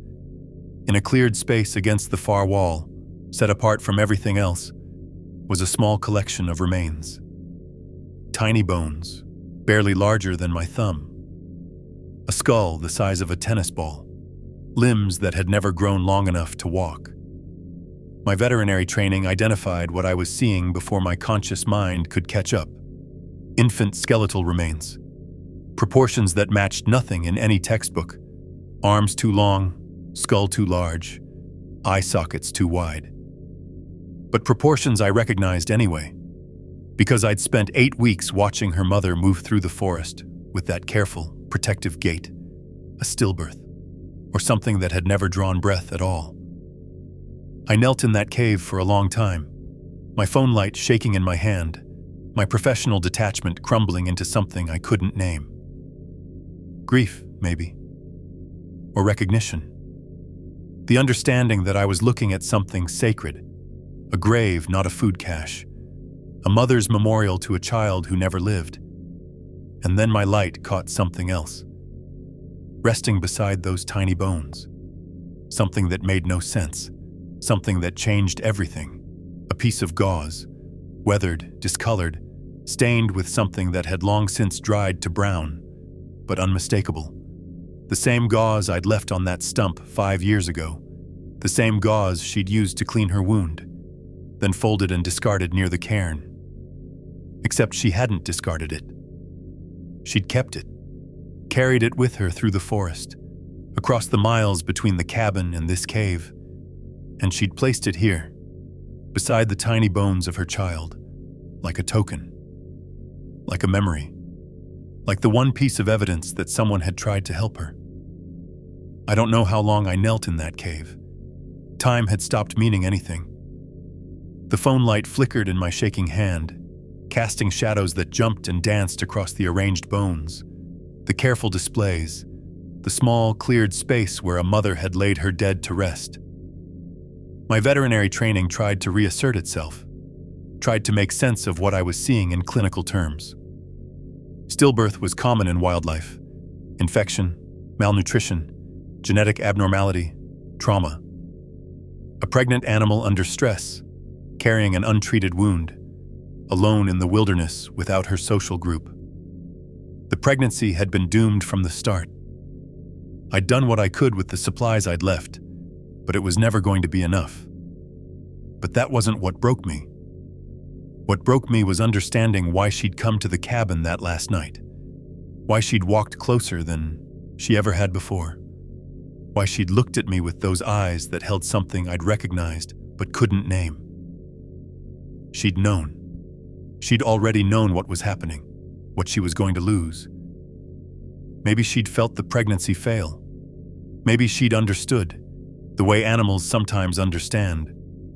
In a cleared space against the far wall, set apart from everything else, was a small collection of remains. Tiny bones, barely larger than my thumb. A skull the size of a tennis ball. Limbs that had never grown long enough to walk. My veterinary training identified what I was seeing before my conscious mind could catch up. Infant skeletal remains. Proportions that matched nothing in any textbook. Arms too long, skull too large, eye sockets too wide. But proportions I recognized anyway, because I'd spent 8 weeks watching her mother move through the forest with that careful, protective gait, a stillbirth, or something that had never drawn breath at all. I knelt in that cave for a long time, my phone light shaking in my hand, my professional detachment crumbling into something I couldn't name. Grief, maybe. Or recognition. The understanding that I was looking at something sacred, a grave, not a food cache, a mother's memorial to a child who never lived. And then my light caught something else, resting beside those tiny bones. Something that made no sense, something that changed everything. A piece of gauze, weathered, discolored, stained with something that had long since dried to brown, but unmistakable. The same gauze I'd left on that stump 5 years ago. The same gauze she'd used to clean her wound, then folded and discarded near the cairn. Except she hadn't discarded it. She'd kept it, carried it with her through the forest, across the miles between the cabin and this cave, and she'd placed it here, beside the tiny bones of her child, like a token. like a memory, like the one piece of evidence that someone had tried to help her. I don't know how long I knelt in that cave. Time had stopped meaning anything. The phone light flickered in my shaking hand, casting shadows that jumped and danced across the arranged bones, the careful displays, the small, cleared space where a mother had laid her dead to rest. My veterinary training tried to reassert itself, tried to make sense of what I was seeing in clinical terms. Stillbirth was common in wildlife. Infection, malnutrition, genetic abnormality, trauma. A pregnant animal under stress, carrying an untreated wound, alone in the wilderness without her social group. The pregnancy had been doomed from the start. I'd done what I could with the supplies I'd left, but it was never going to be enough. But that wasn't what broke me. What broke me was understanding why she'd come to the cabin that last night, why she'd walked closer than she ever had before, why she'd looked at me with those eyes that held something I'd recognized but couldn't name. She'd known. She'd already known what was happening, what she was going to lose. Maybe she'd felt the pregnancy fail. Maybe she'd understood, the way animals sometimes understand,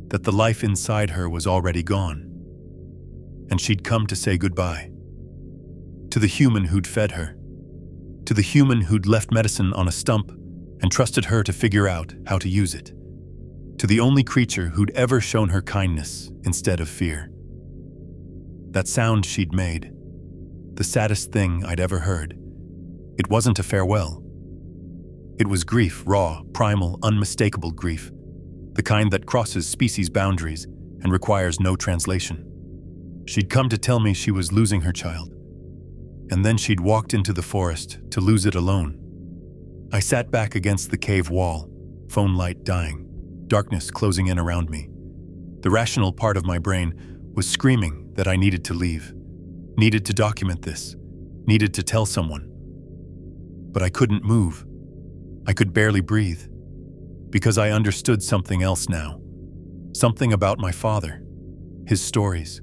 that the life inside her was already gone. And she'd come to say goodbye. To the human who'd fed her. To the human who'd left medicine on a stump and trusted her to figure out how to use it. To the only creature who'd ever shown her kindness instead of fear. That sound she'd made, the saddest thing I'd ever heard, it wasn't a farewell. It was grief, raw, primal, unmistakable grief, the kind that crosses species boundaries and requires no translation. She'd come to tell me she was losing her child, and then she'd walked into the forest to lose it alone. I sat back against the cave wall, phone light dying, darkness closing in around me. The rational part of my brain was screaming that I needed to leave, needed to document this, needed to tell someone. But I couldn't move. I could barely breathe, because I understood something else now. Something about my father, his stories,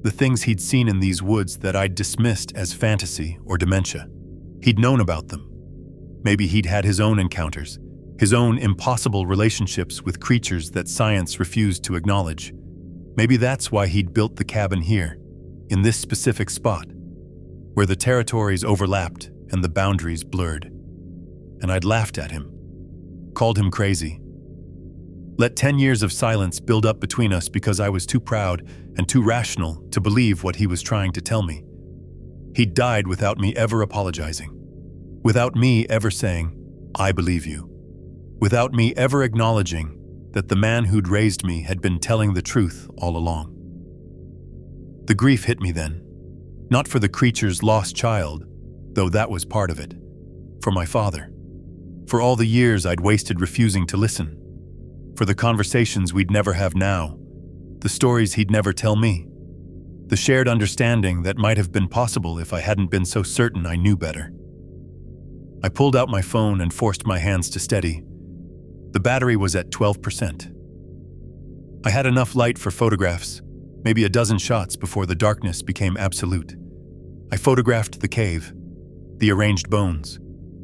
the things he'd seen in these woods that I'd dismissed as fantasy or dementia. He'd known about them. Maybe he'd had his own encounters, his own impossible relationships with creatures that science refused to acknowledge. Maybe that's why he'd built the cabin here, in this specific spot, where the territories overlapped and the boundaries blurred. And I'd laughed at him, called him crazy. Let 10 years of silence build up between us because I was too proud and too rational to believe what he was trying to tell me. He'd died without me ever apologizing, without me ever saying, "I believe you," without me ever acknowledging that the man who'd raised me had been telling the truth all along. The grief hit me then, not for the creature's lost child, though that was part of it, for my father, for all the years I'd wasted refusing to listen, for the conversations we'd never have now, the stories he'd never tell me, the shared understanding that might have been possible if I hadn't been so certain I knew better. I pulled out my phone and forced my hands to steady. The battery was at 12%. I had enough light for photographs, maybe a dozen shots before the darkness became absolute. I photographed the cave, the arranged bones,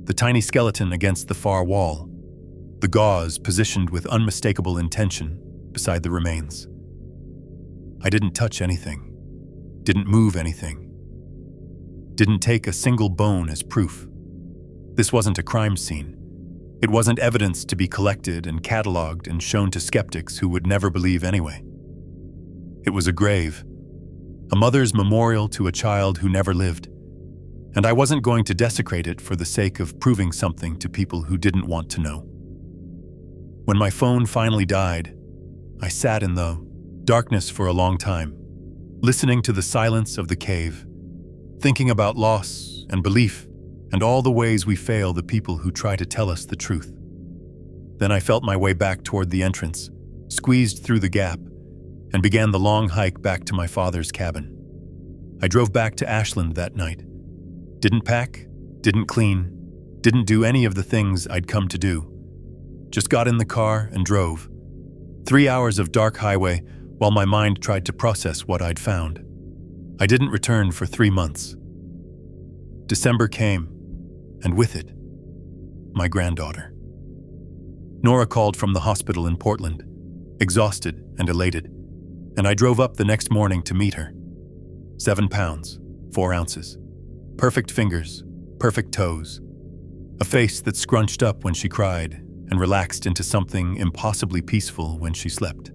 the tiny skeleton against the far wall, the gauze positioned with unmistakable intention beside the remains. I didn't touch anything, didn't move anything, didn't take a single bone as proof. This wasn't a crime scene. It wasn't evidence to be collected and cataloged and shown to skeptics who would never believe anyway. It was a grave, a mother's memorial to a child who never lived, and I wasn't going to desecrate it for the sake of proving something to people who didn't want to know. When my phone finally died, I sat in the darkness for a long time, listening to the silence of the cave, thinking about loss and belief and all the ways we fail the people who try to tell us the truth. Then I felt my way back toward the entrance, squeezed through the gap, and began the long hike back to my father's cabin. I drove back to Ashland that night. Didn't pack, didn't clean, didn't do any of the things I'd come to do. Just got in the car and drove. 3 hours of dark highway while my mind tried to process what I'd found. I didn't return for 3 months. December came, and with it, my granddaughter. Nora called from the hospital in Portland, exhausted and elated, and I drove up the next morning to meet her. 7 pounds, 4 ounces. Perfect fingers, perfect toes. A face that scrunched up when she cried and relaxed into something impossibly peaceful when she slept.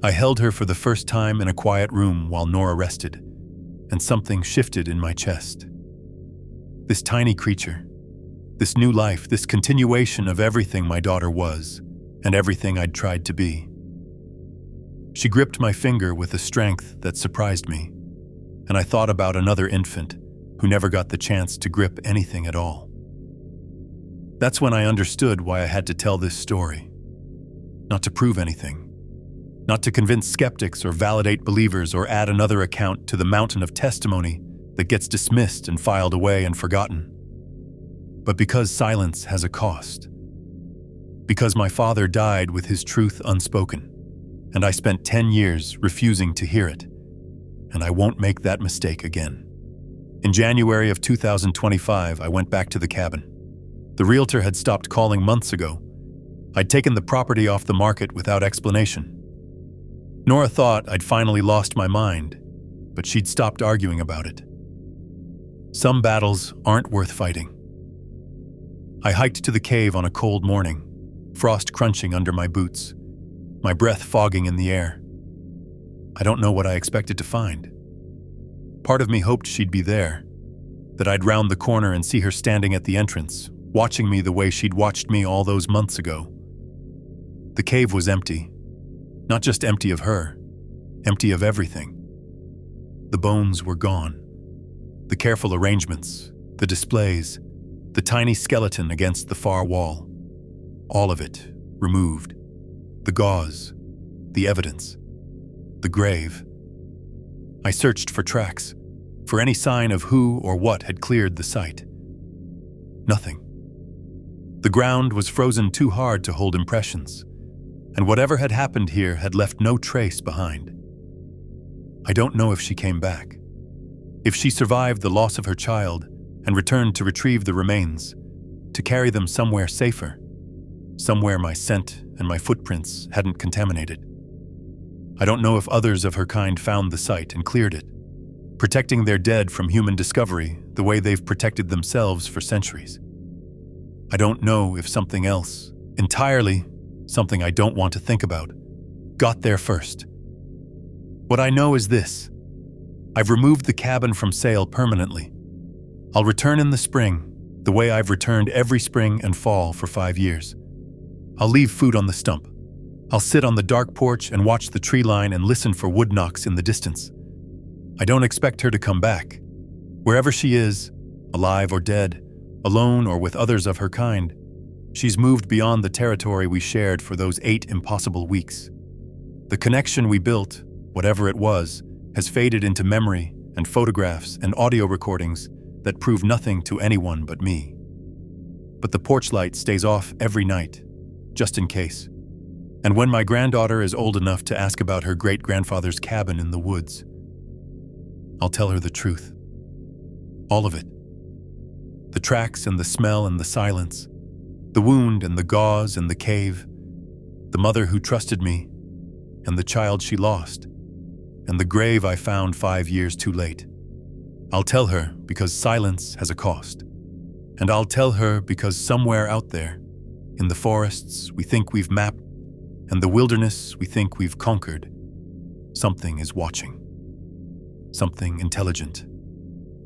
I held her for the first time in a quiet room while Nora rested, and something shifted in my chest. This tiny creature, this new life, this continuation of everything my daughter was, and everything I'd tried to be. She gripped my finger with a strength that surprised me, and I thought about another infant who never got the chance to grip anything at all. That's when I understood why I had to tell this story. Not to prove anything. Not to convince skeptics or validate believers or add another account to the mountain of testimony that gets dismissed and filed away and forgotten. But because silence has a cost. Because my father died with his truth unspoken, and I spent 10 years refusing to hear it, and I won't make that mistake again. In January of 2025, I went back to the cabin. The realtor had stopped calling months ago. I'd taken the property off the market without explanation. Nora thought I'd finally lost my mind, but she'd stopped arguing about it. Some battles aren't worth fighting. I hiked to the cave on a cold morning, frost crunching under my boots, my breath fogging in the air. I don't know what I expected to find. Part of me hoped she'd be there, that I'd round the corner and see her standing at the entrance, watching me the way she'd watched me all those months ago. The cave was empty. Not just empty of her, empty of everything. The bones were gone. The careful arrangements, the displays, the tiny skeleton against the far wall. All of it removed. The gauze, the evidence, the grave. I searched for tracks, for any sign of who or what had cleared the site. Nothing. The ground was frozen too hard to hold impressions, and whatever had happened here had left no trace behind. I don't know if she came back, if she survived the loss of her child and returned to retrieve the remains, to carry them somewhere safer, somewhere my scent and my footprints hadn't contaminated. I don't know if others of her kind found the site and cleared it, protecting their dead from human discovery the way they've protected themselves for centuries. I don't know if something else, entirely something I don't want to think about, got there first. What I know is this: I've removed the cabin from sale permanently. I'll return in the spring, the way I've returned every spring and fall for 5 years. I'll leave food on the stump. I'll sit on the dark porch and watch the tree line and listen for wood knocks in the distance. I don't expect her to come back. Wherever she is, alive or dead, alone or with others of her kind, she's moved beyond the territory we shared for those 8 impossible weeks. The connection we built, whatever it was, has faded into memory and photographs and audio recordings that prove nothing to anyone but me. But the porch light stays off every night, just in case. And when my granddaughter is old enough to ask about her great-grandfather's cabin in the woods, I'll tell her the truth. All of it. The tracks and the smell and the silence, the wound and the gauze and the cave, the mother who trusted me, and the child she lost, and the grave I found 5 years too late. I'll tell her because silence has a cost. And I'll tell her because somewhere out there, in the forests we think we've mapped, and the wilderness we think we've conquered, something is watching. Something intelligent.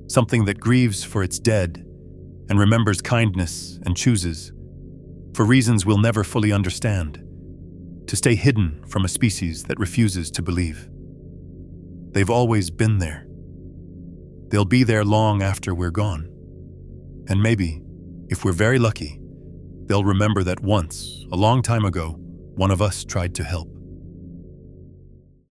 Something that grieves for its dead and remembers kindness and chooses, for reasons we'll never fully understand, to stay hidden from a species that refuses to believe. They've always been there. They'll be there long after we're gone. And maybe, if we're very lucky, they'll remember that once, a long time ago, one of us tried to help.